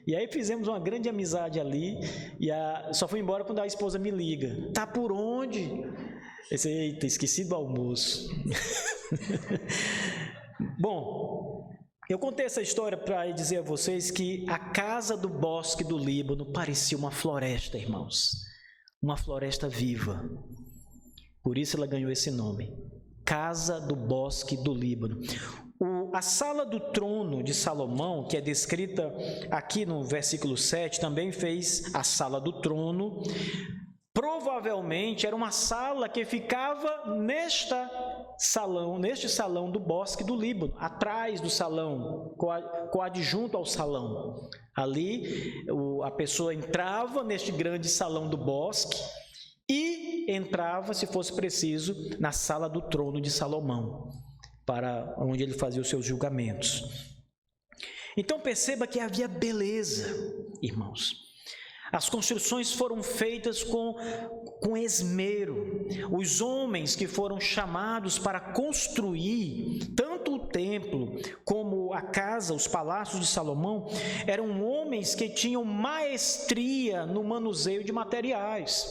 E aí fizemos uma grande amizade ali, e só fui embora quando a esposa me liga. Tá por onde? Eu disse, eita, esqueci do almoço. Bom, eu contei essa história para dizer a vocês que a casa do bosque do Líbano parecia uma floresta, irmãos. Uma floresta viva. Por isso ela ganhou esse nome. Casa do bosque do Líbano. A sala do trono de Salomão, que é descrita aqui no versículo 7, também fez a sala do trono. Provavelmente era uma sala que ficava neste salão do bosque do Líbano, atrás do salão, coadjunto ao salão. Ali a pessoa entrava neste grande salão do bosque e entrava, se fosse preciso, na sala do trono de Salomão, para onde ele fazia os seus julgamentos. Então perceba que havia beleza, irmãos. As construções foram feitas com esmero. Os homens que foram chamados para construir tanto o templo como a casa, os palácios de Salomão, eram homens que tinham maestria no manuseio de materiais.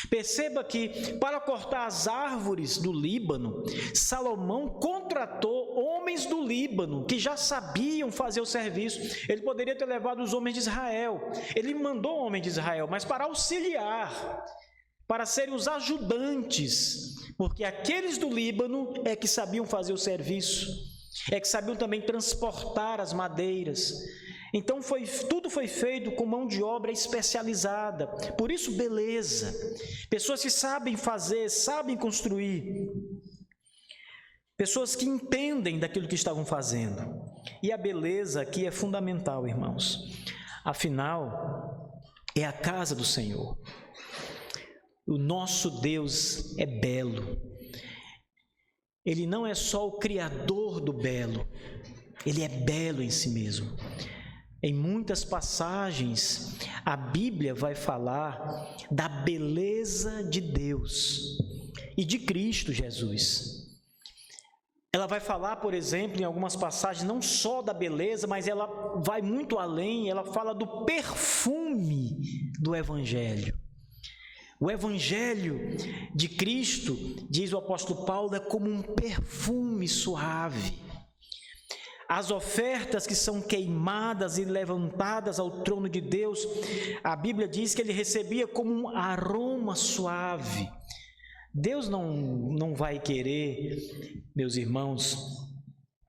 Perceba que, para cortar as árvores do Líbano, Salomão contratou homens do Líbano que já sabiam fazer o serviço. Ele poderia ter levado os homens de Israel. Ele mandou homens de Israel, mas para auxiliar, para serem os ajudantes, porque aqueles do Líbano é que sabiam fazer o serviço, é que sabiam também transportar as madeiras. Então tudo foi feito com mão de obra especializada. Por isso, beleza. Pessoas que sabem fazer, sabem construir. Pessoas que entendem daquilo que estavam fazendo. E a beleza aqui é fundamental, irmãos. Afinal, é a casa do Senhor. O nosso Deus é belo. Ele não é só o criador do belo. Ele é belo em si mesmo. Em muitas passagens, a Bíblia vai falar da beleza de Deus e de Cristo Jesus. Ela vai falar, por exemplo, em algumas passagens, não só da beleza, mas ela vai muito além, ela fala do perfume do Evangelho. O Evangelho de Cristo, diz o apóstolo Paulo, é como um perfume suave. As ofertas que são queimadas e levantadas ao trono de Deus, a Bíblia diz que ele recebia como um aroma suave. Deus não vai querer, meus irmãos,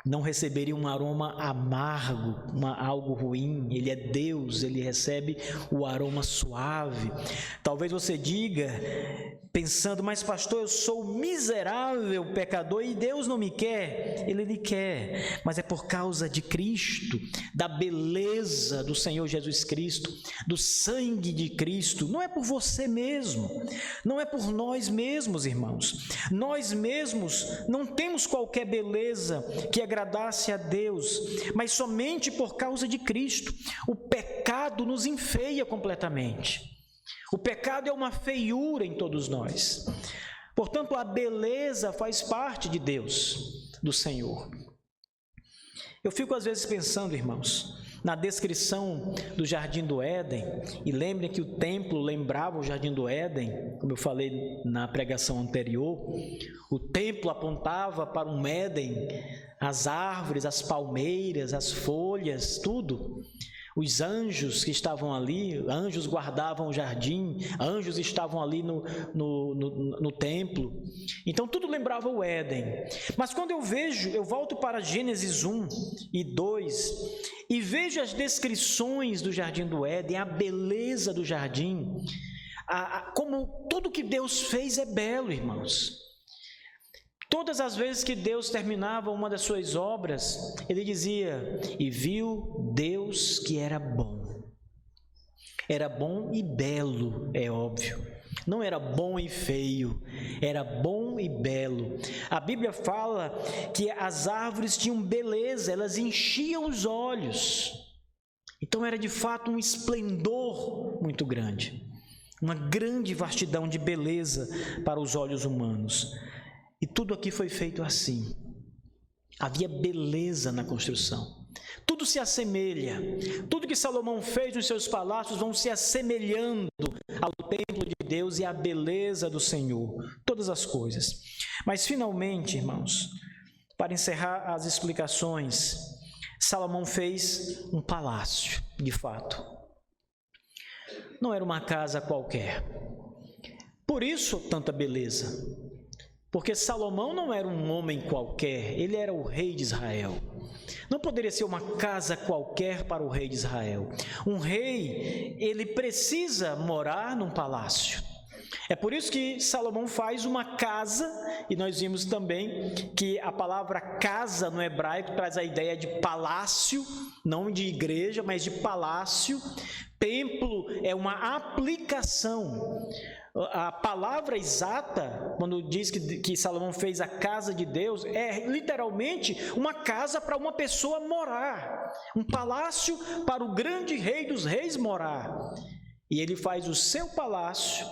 não receberia um aroma amargo, algo ruim. Ele é Deus, ele recebe o aroma suave. Talvez você diga, pensando, mas pastor, eu sou miserável pecador e Deus não me quer. Ele lhe quer, mas é por causa de Cristo, da beleza do Senhor Jesus Cristo, do sangue de Cristo. Não é por você mesmo, não é por nós mesmos, irmãos. Nós mesmos não temos qualquer beleza que agradasse a Deus, mas somente por causa de Cristo. O pecado nos enfeia completamente. O pecado é uma feiura em todos nós. Portanto, a beleza faz parte de Deus, do Senhor. Eu fico às vezes pensando, irmãos, na descrição do Jardim do Éden, e lembrem que o templo lembrava o Jardim do Éden, como eu falei na pregação anterior, o templo apontava para um Éden, as árvores, as palmeiras, as folhas, tudo. Os anjos que estavam ali, anjos guardavam o jardim, anjos estavam ali no templo. Então tudo lembrava o Éden. Mas quando eu volto para Gênesis 1 e 2 e vejo as descrições do Jardim do Éden, a beleza do jardim, como tudo que Deus fez é belo, irmãos. Todas as vezes que Deus terminava uma das suas obras, Ele dizia: e viu Deus que era bom. Era bom e belo, é óbvio. Não era bom e feio, era bom e belo. A Bíblia fala que as árvores tinham beleza, elas enchiam os olhos. Então era de fato um esplendor muito grande, uma grande vastidão de beleza para os olhos humanos. E tudo aqui foi feito assim. Havia beleza na construção. Tudo se assemelha. Tudo que Salomão fez nos seus palácios vão se assemelhando ao templo de Deus e à beleza do Senhor. Todas as coisas. Mas finalmente, irmãos, para encerrar as explicações, Salomão fez um palácio, de fato. Não era uma casa qualquer. Por isso, tanta beleza. Porque Salomão não era um homem qualquer, ele era o rei de Israel. Não poderia ser uma casa qualquer para o rei de Israel. Um rei, ele precisa morar num palácio. É por isso que Salomão faz uma casa, e nós vimos também que a palavra casa no hebraico traz a ideia de palácio, não de igreja, mas de palácio. Templo é uma aplicação. A palavra exata, quando diz que Salomão fez a casa de Deus, é literalmente uma casa para uma pessoa morar, um palácio para o grande rei dos reis morar. E ele faz o seu palácio,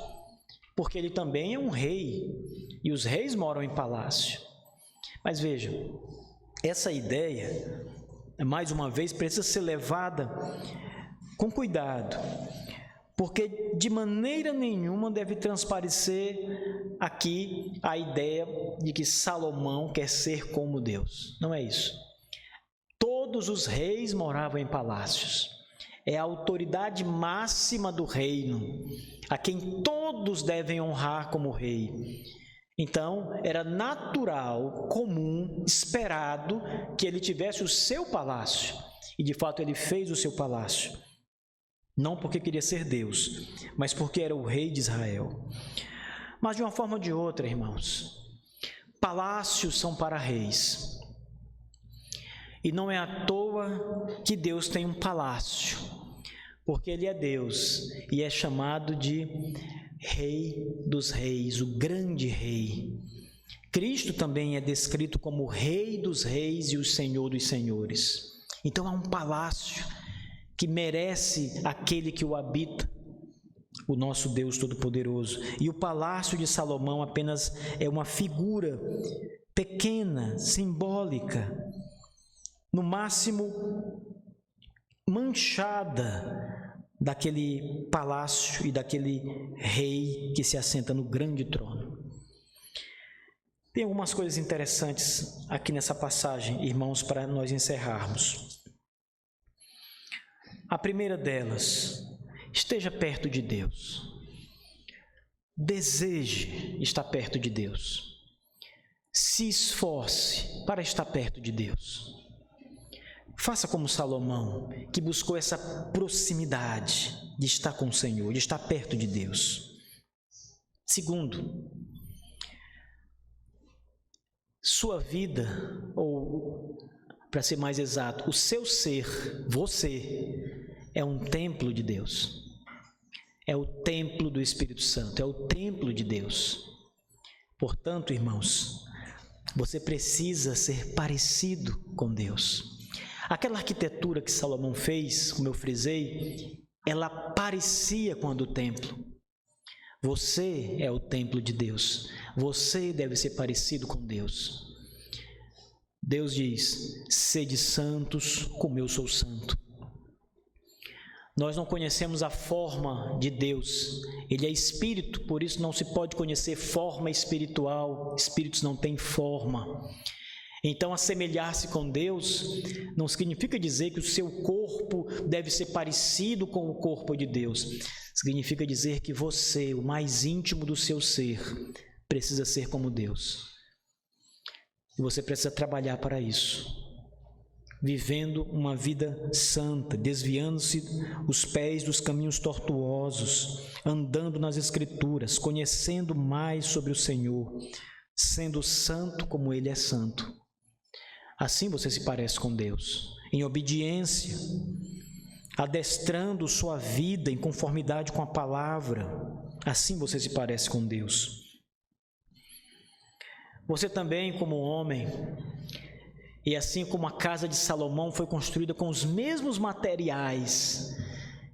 porque ele também é um rei, e os reis moram em palácio. Mas vejam, essa ideia, mais uma vez, precisa ser levada com cuidado, porque de maneira nenhuma deve transparecer aqui a ideia de que Salomão quer ser como Deus. Não é isso. Todos os reis moravam em palácios. É a autoridade máxima do reino, a quem todos devem honrar como rei. Então, era natural, comum, esperado que ele tivesse o seu palácio. E de fato ele fez o seu palácio. Não porque queria ser Deus, mas porque era o rei de Israel. Mas de uma forma ou de outra, irmãos, palácios são para reis. E não é à toa que Deus tem um palácio, porque Ele é Deus e é chamado de Rei dos Reis, o grande Rei. Cristo também é descrito como Rei dos Reis e o Senhor dos Senhores. Então há um palácio que merece aquele que o habita, o nosso Deus Todo-Poderoso. E o palácio de Salomão apenas é uma figura pequena, simbólica, no máximo manchada daquele palácio e daquele rei que se assenta no grande trono. Tem algumas coisas interessantes aqui nessa passagem, irmãos, para nós encerrarmos. A primeira delas, esteja perto de Deus. Deseje estar perto de Deus. Se esforce para estar perto de Deus. Faça como Salomão, que buscou essa proximidade de estar com o Senhor, de estar perto de Deus. Segundo, sua vida, ou para ser mais exato, o seu ser, você, é um templo de Deus. É o templo do Espírito Santo, é o templo de Deus. Portanto, irmãos, você precisa ser parecido com Deus. Aquela arquitetura que Salomão fez, como eu frisei, ela parecia com a do templo. Você é o templo de Deus. Você deve ser parecido com Deus. Deus diz: sede santos como eu sou santo. Nós não conhecemos a forma de Deus. Ele é espírito, por isso não se pode conhecer forma espiritual. Espíritos não têm forma. Então, assemelhar-se com Deus não significa dizer que o seu corpo deve ser parecido com o corpo de Deus. Significa dizer que você, o mais íntimo do seu ser, precisa ser como Deus. E você precisa trabalhar para isso, vivendo uma vida santa, desviando-se os pés dos caminhos tortuosos, andando nas Escrituras, conhecendo mais sobre o Senhor, sendo santo como Ele é santo. Assim você se parece com Deus, em obediência, adestrando sua vida em conformidade com a palavra. Assim você se parece com Deus. Você também, como homem, e assim como a casa de Salomão foi construída com os mesmos materiais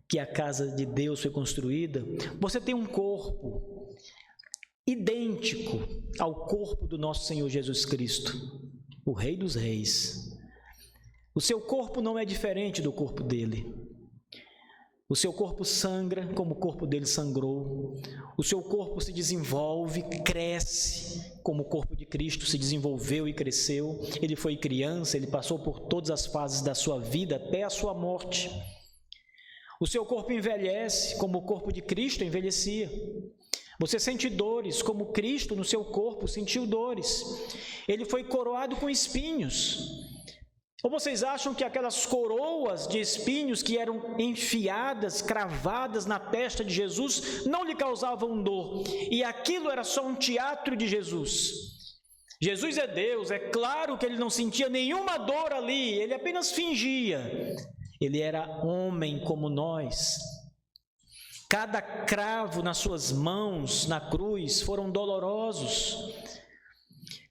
que a casa de Deus foi construída, você tem um corpo idêntico ao corpo do nosso Senhor Jesus Cristo, o Rei dos Reis. O seu corpo não é diferente do corpo dele. O seu corpo sangra como o corpo dele sangrou. O seu corpo se desenvolve, cresce como o corpo de Cristo se desenvolveu e cresceu. Ele foi criança, ele passou por todas as fases da sua vida até a sua morte. O seu corpo envelhece como o corpo de Cristo envelhecia. Você sente dores como Cristo no seu corpo sentiu dores. Ele foi coroado com espinhos. Ou vocês acham que aquelas coroas de espinhos que eram enfiadas, cravadas na testa de Jesus, não lhe causavam dor? E aquilo era só um teatro de Jesus. Jesus é Deus, é claro que ele não sentia nenhuma dor ali, ele apenas fingia. Ele era homem como nós. Cada cravo nas suas mãos, na cruz, foram dolorosos.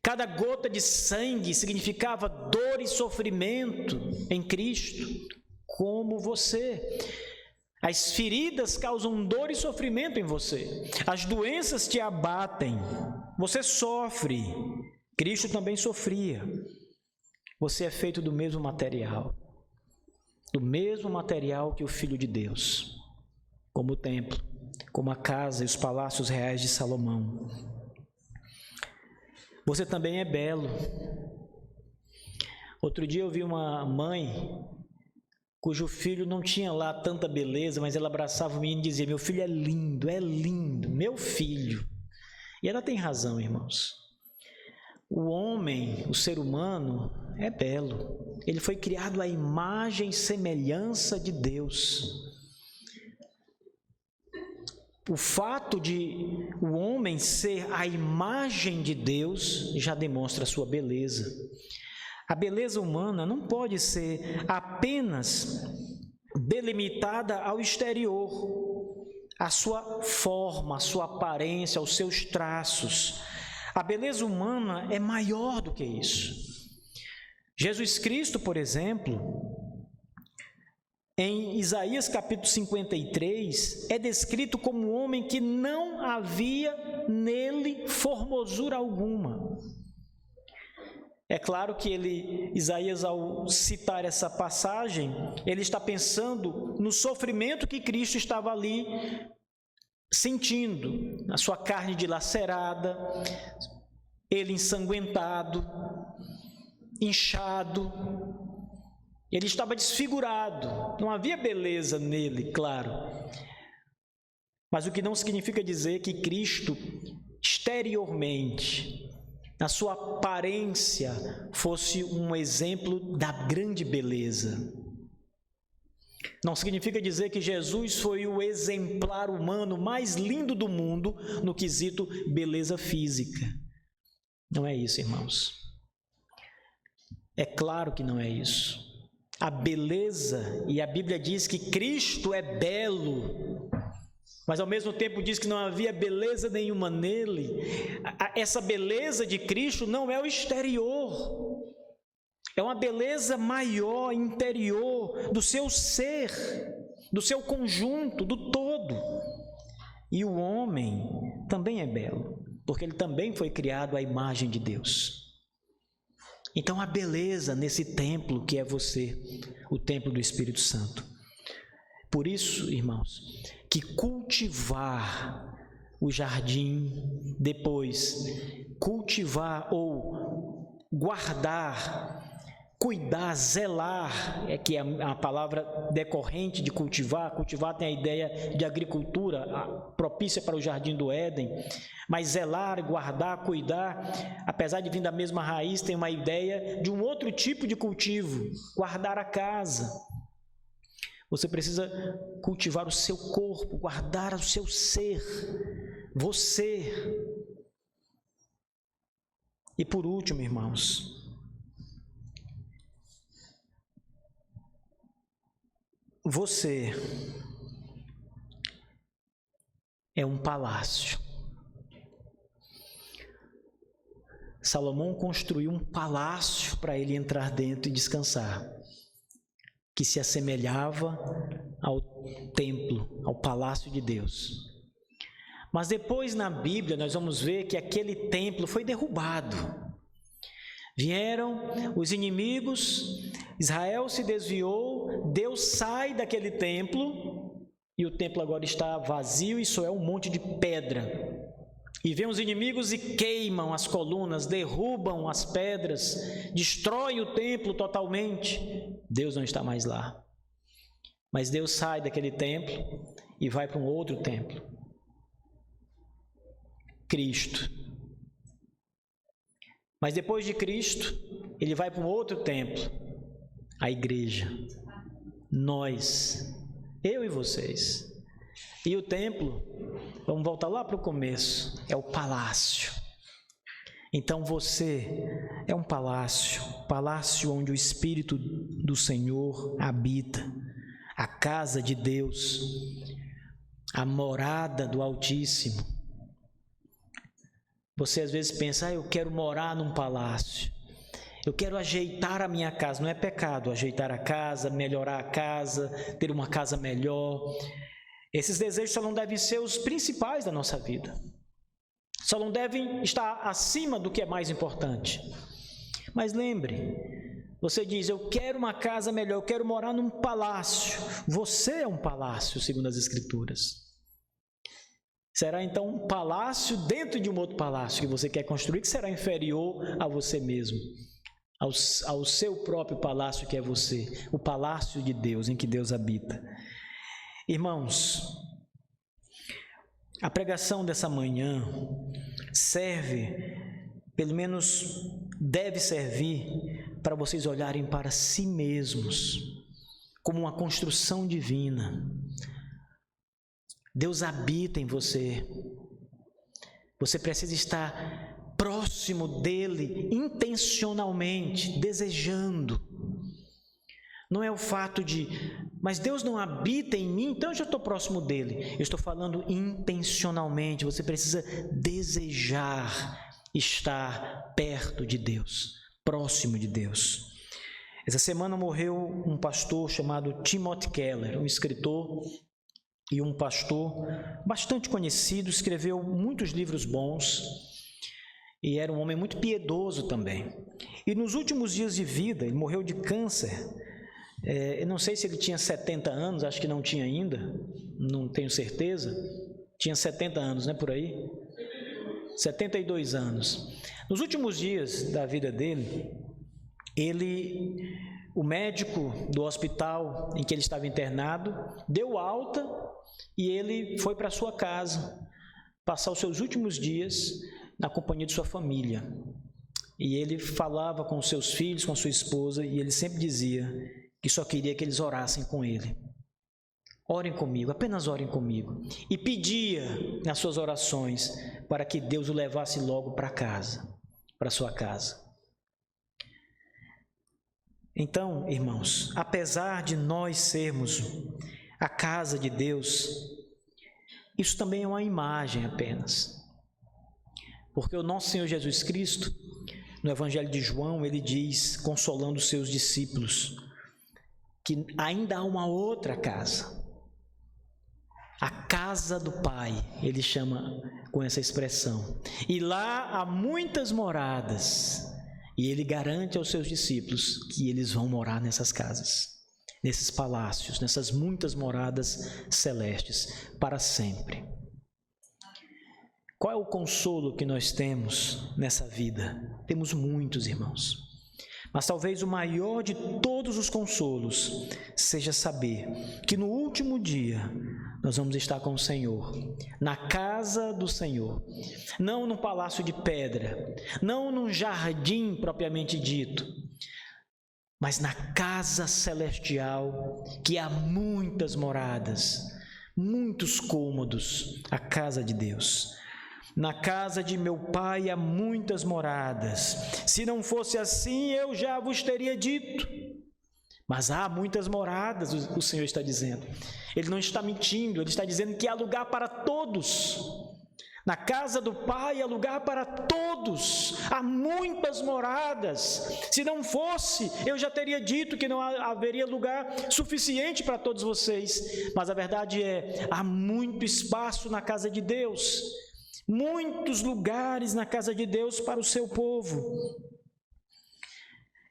Cada gota de sangue significava dor e sofrimento em Cristo, como você. As feridas causam dor e sofrimento em você. As doenças te abatem. Você sofre. Cristo também sofria. Você é feito do mesmo material. Do mesmo material que o Filho de Deus. Como o templo, como a casa e os palácios reais de Salomão. Você também é belo. Outro dia eu vi uma mãe cujo filho não tinha lá tanta beleza, mas ela abraçava o menino e dizia: meu filho é lindo, meu filho. E ela tem razão, irmãos. O homem, o ser humano, é belo. Ele foi criado à imagem e semelhança de Deus. O fato de o homem ser a imagem de Deus já demonstra a sua beleza. A beleza humana não pode ser apenas delimitada ao exterior, à sua forma, à sua aparência, aos seus traços. A beleza humana é maior do que isso. Jesus Cristo, por exemplo, em Isaías capítulo 53, é descrito como um homem que não havia nele formosura alguma. É claro que Isaías, ao citar essa passagem, ele está pensando no sofrimento que Cristo estava ali sentindo, na sua carne dilacerada, ele ensanguentado, inchado. Ele estava desfigurado, não havia beleza nele, claro. Mas o que não significa dizer que Cristo, exteriormente, na sua aparência, fosse um exemplo da grande beleza. Não significa dizer que Jesus foi o exemplar humano mais lindo do mundo no quesito beleza física. Não é isso, irmãos. É claro que não é isso. A beleza, e a Bíblia diz que Cristo é belo, mas ao mesmo tempo diz que não havia beleza nenhuma nele. Essa beleza de Cristo não é o exterior, é uma beleza maior, interior, do seu ser, do seu conjunto, do todo. E o homem também é belo, porque ele também foi criado à imagem de Deus. Então, há beleza nesse templo que é você, o templo do Espírito Santo. Por isso, irmãos, que cultivar o jardim, depois cultivar ou guardar, cuidar, zelar, que é a palavra decorrente de cultivar. Cultivar tem a ideia de agricultura, propícia para o jardim do Éden, mas zelar, guardar, cuidar, apesar de vir da mesma raiz, tem uma ideia de um outro tipo de cultivo, guardar a casa. Você precisa cultivar o seu corpo, guardar o seu ser, você. E por último, irmãos, você é um palácio. Salomão construiu um palácio para ele entrar dentro e descansar, que se assemelhava ao templo, ao palácio de Deus. Mas depois na Bíblia nós vamos ver que aquele templo foi derrubado. Vieram os inimigos, Israel se desviou, Deus sai daquele templo e o templo agora está vazio e só é um monte de pedra. E vêm os inimigos e queimam as colunas, derrubam as pedras, destroem o templo totalmente. Deus não está mais lá. Mas Deus sai daquele templo e vai para um outro templo. Cristo. Mas depois de Cristo, ele vai para um outro templo, a igreja. Nós, eu e vocês. E o templo, vamos voltar lá para o começo, é o palácio. Então você é um palácio, palácio onde o Espírito do Senhor habita, a casa de Deus, a morada do Altíssimo. Você às vezes pensa, eu quero morar num palácio, eu quero ajeitar a minha casa. Não é pecado ajeitar a casa, melhorar a casa, ter uma casa melhor. Esses desejos só não devem ser os principais da nossa vida. Só não devem estar acima do que é mais importante. Mas lembre, você diz, eu quero uma casa melhor, eu quero morar num palácio. Você é um palácio, segundo as Escrituras. Será então um palácio dentro de um outro palácio que você quer construir, que será inferior a você mesmo, ao seu próprio palácio que é você, o palácio de Deus, em que Deus habita. Irmãos, a pregação dessa manhã serve, pelo menos deve servir, para vocês olharem para si mesmos como uma construção divina. Deus habita em você. Você precisa estar próximo dele intencionalmente, desejando. Não é o fato de, mas Deus não habita em mim, então eu já estou próximo dele. Eu estou falando intencionalmente. Você precisa desejar estar perto de Deus, próximo de Deus. Essa semana morreu um pastor chamado Timothy Keller, um escritor e um pastor bastante conhecido, escreveu muitos livros bons e era um homem muito piedoso também. E nos últimos dias de vida, ele morreu de câncer. Eu não sei se ele tinha 70 anos, acho que não tinha ainda, não tenho certeza. Tinha 70 anos, né, por aí? 72 anos. Nos últimos dias da vida dele, o médico do hospital em que ele estava internado deu alta e ele foi para sua casa passar os seus últimos dias na companhia de sua família. E ele falava com seus filhos, com sua esposa, e ele sempre dizia que só queria que eles orassem com ele. Orem comigo, apenas orem comigo. E pedia nas suas orações para que Deus o levasse logo para casa, para sua casa. Então, irmãos, apesar de nós sermos a casa de Deus, isso também é uma imagem apenas. Porque o nosso Senhor Jesus Cristo, no Evangelho de João, ele diz, consolando os seus discípulos, que ainda há uma outra casa. A casa do Pai, ele chama com essa expressão. E lá há muitas moradas. E ele garante aos seus discípulos que eles vão morar nessas casas. nesses palácios, nessas muitas moradas celestes, para sempre. Qual é o consolo que nós temos nessa vida? Temos muitos, irmãos. Mas talvez o maior de todos os consolos seja saber que no último dia nós vamos estar com o Senhor, na casa do Senhor, não num palácio de pedra, não num jardim propriamente dito, mas na casa celestial, que há muitas moradas, muitos cômodos, a casa de Deus. Na casa de meu Pai há muitas moradas. Se não fosse assim, eu já vos teria dito. Mas há muitas moradas, o Senhor está dizendo. Ele não está mentindo, Ele está dizendo que há lugar para todos. Na casa do Pai há lugar para todos. Há muitas moradas. Se não fosse, eu já teria dito que não haveria lugar suficiente para todos vocês. Mas a verdade é, há muito espaço na casa de Deus. Muitos lugares na casa de Deus para o seu povo.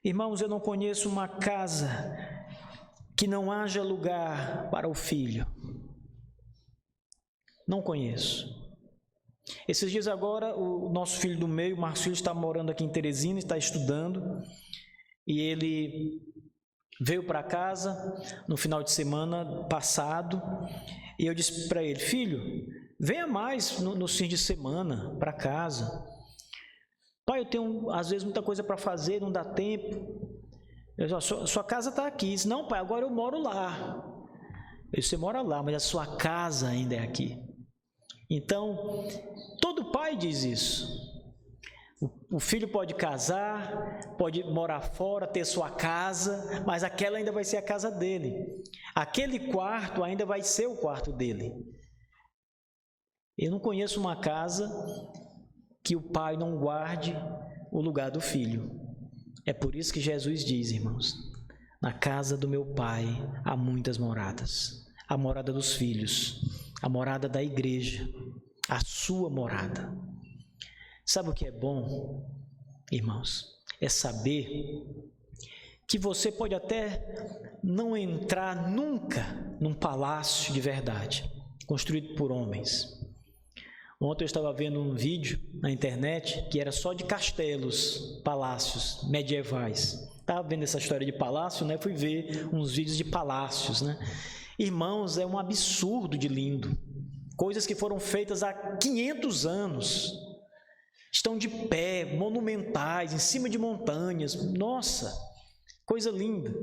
Irmãos, eu não conheço uma casa que não haja lugar para o filho. Não conheço. Esses dias agora, o nosso filho do meio, o Marcos Filho, está morando aqui em Teresina, está estudando, e ele veio para casa no final de semana passado, e eu disse para ele: filho, venha mais nos fins de semana para casa. Pai, eu tenho às vezes muita coisa para fazer, não dá tempo. Eu disse: sua casa está aqui. Ele disse: não, pai, agora eu moro lá. Eu disse: você mora lá, mas a sua casa ainda é aqui. Então, todo pai diz isso. O filho pode casar, pode morar fora, ter sua casa, mas aquela ainda vai ser a casa dele. Aquele quarto ainda vai ser o quarto dele. Eu não conheço uma casa que o pai não guarde o lugar do filho. É por isso que Jesus diz, irmãos, na casa do meu Pai há muitas moradas. A morada dos filhos, a morada da igreja, a sua morada. Sabe o que é bom, irmãos? É saber que você pode até não entrar nunca num palácio de verdade, construído por homens. Ontem eu estava vendo um vídeo na internet que era só de castelos, palácios medievais. Estava vendo essa história de palácio, né? Fui ver uns vídeos de palácios, né? Irmãos, é um absurdo de lindo. Coisas que foram feitas há 500 anos. Estão de pé, monumentais, em cima de montanhas. Nossa, coisa linda.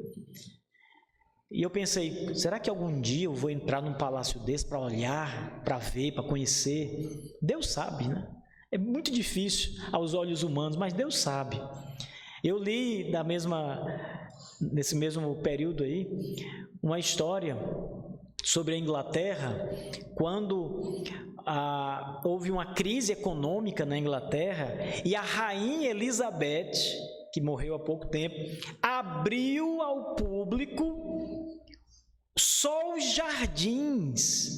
E eu pensei, será que algum dia eu vou entrar num palácio desse para olhar, para ver, para conhecer? Deus sabe, né? É muito difícil aos olhos humanos, mas Deus sabe. Eu li nesse mesmo período aí, uma história sobre a Inglaterra, quando houve uma crise econômica na Inglaterra e a rainha Elizabeth, que morreu há pouco tempo, abriu ao público só os jardins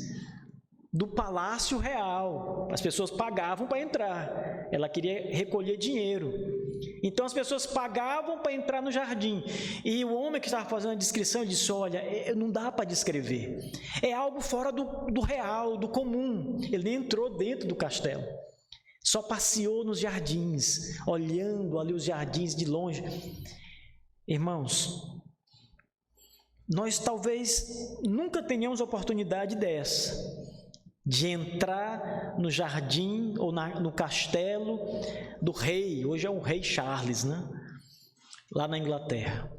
do Palácio Real. As pessoas pagavam para entrar. Ela queria recolher dinheiro. Então as pessoas pagavam para entrar no jardim. E o homem que estava fazendo a descrição disse: olha, não dá para descrever. É algo fora do real, do comum. Ele nem entrou dentro do castelo. Só passeou nos jardins, olhando ali os jardins de longe. Irmãos, nós talvez nunca tenhamos oportunidade dessa, de entrar no jardim ou no castelo do rei, hoje é o rei Charles, né? Lá na Inglaterra.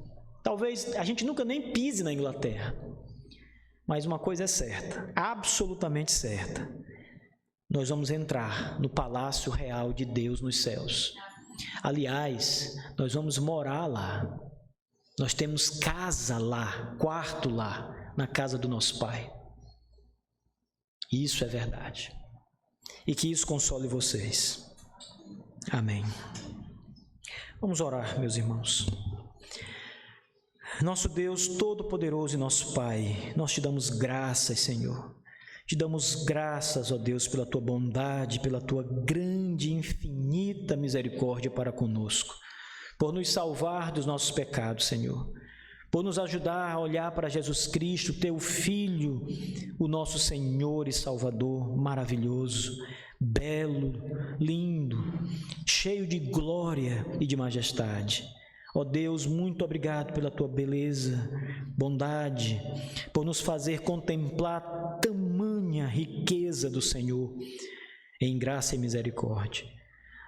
Talvez a gente nunca nem pise na Inglaterra, mas uma coisa é certa, absolutamente certa: nós vamos entrar no palácio real de Deus nos céus. Aliás, nós vamos morar lá. Nós temos casa lá, quarto lá, na casa do nosso Pai. Isso é verdade. E que isso console vocês. Amém. Vamos orar, meus irmãos. Nosso Deus Todo-Poderoso e nosso Pai, nós te damos graças, Senhor. Te damos graças, ó Deus, pela tua bondade, pela tua grande e infinita misericórdia para conosco, por nos salvar dos nossos pecados, Senhor, por nos ajudar a olhar para Jesus Cristo, teu Filho, o nosso Senhor e Salvador, maravilhoso, belo, lindo, cheio de glória e de majestade. Ó Deus, muito obrigado pela tua beleza, bondade, por nos fazer contemplar tamanha riqueza do Senhor em graça e misericórdia.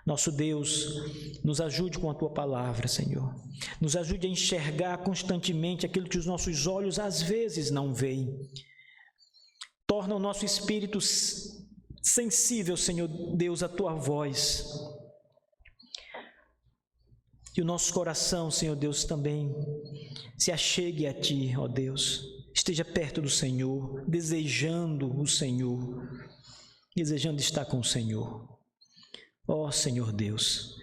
Nosso Deus, nos ajude com a tua palavra, Senhor. Nos ajude a enxergar constantemente aquilo que os nossos olhos às vezes não veem. Torna o nosso espírito sensível, Senhor Deus, à tua voz. E o nosso coração, Senhor Deus, também se achegue a Ti, ó Deus. Esteja perto do Senhor, desejando o Senhor, desejando estar com o Senhor. Ó Senhor Deus,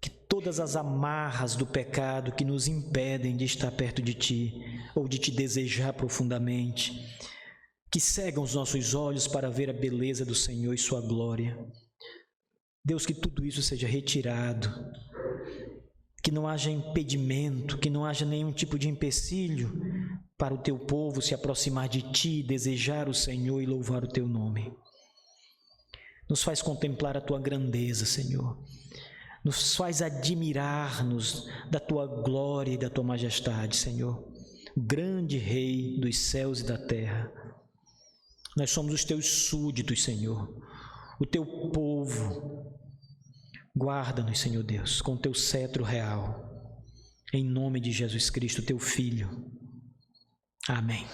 que todas as amarras do pecado que nos impedem de estar perto de Ti, ou de Te desejar profundamente, que cegam os nossos olhos para ver a beleza do Senhor e Sua glória. Deus, que tudo isso seja retirado, que não haja impedimento, que não haja nenhum tipo de empecilho para o Teu povo se aproximar de Ti, desejar o Senhor e louvar o Teu nome. Nos faz contemplar a Tua grandeza, Senhor. Nos faz admirar-nos da Tua glória e da Tua majestade, Senhor. Grande Rei dos céus e da terra. Nós somos os Teus súditos, Senhor. O Teu povo. Guarda-nos, Senhor Deus, com o Teu cetro real. Em nome de Jesus Cristo, Teu Filho. Amém.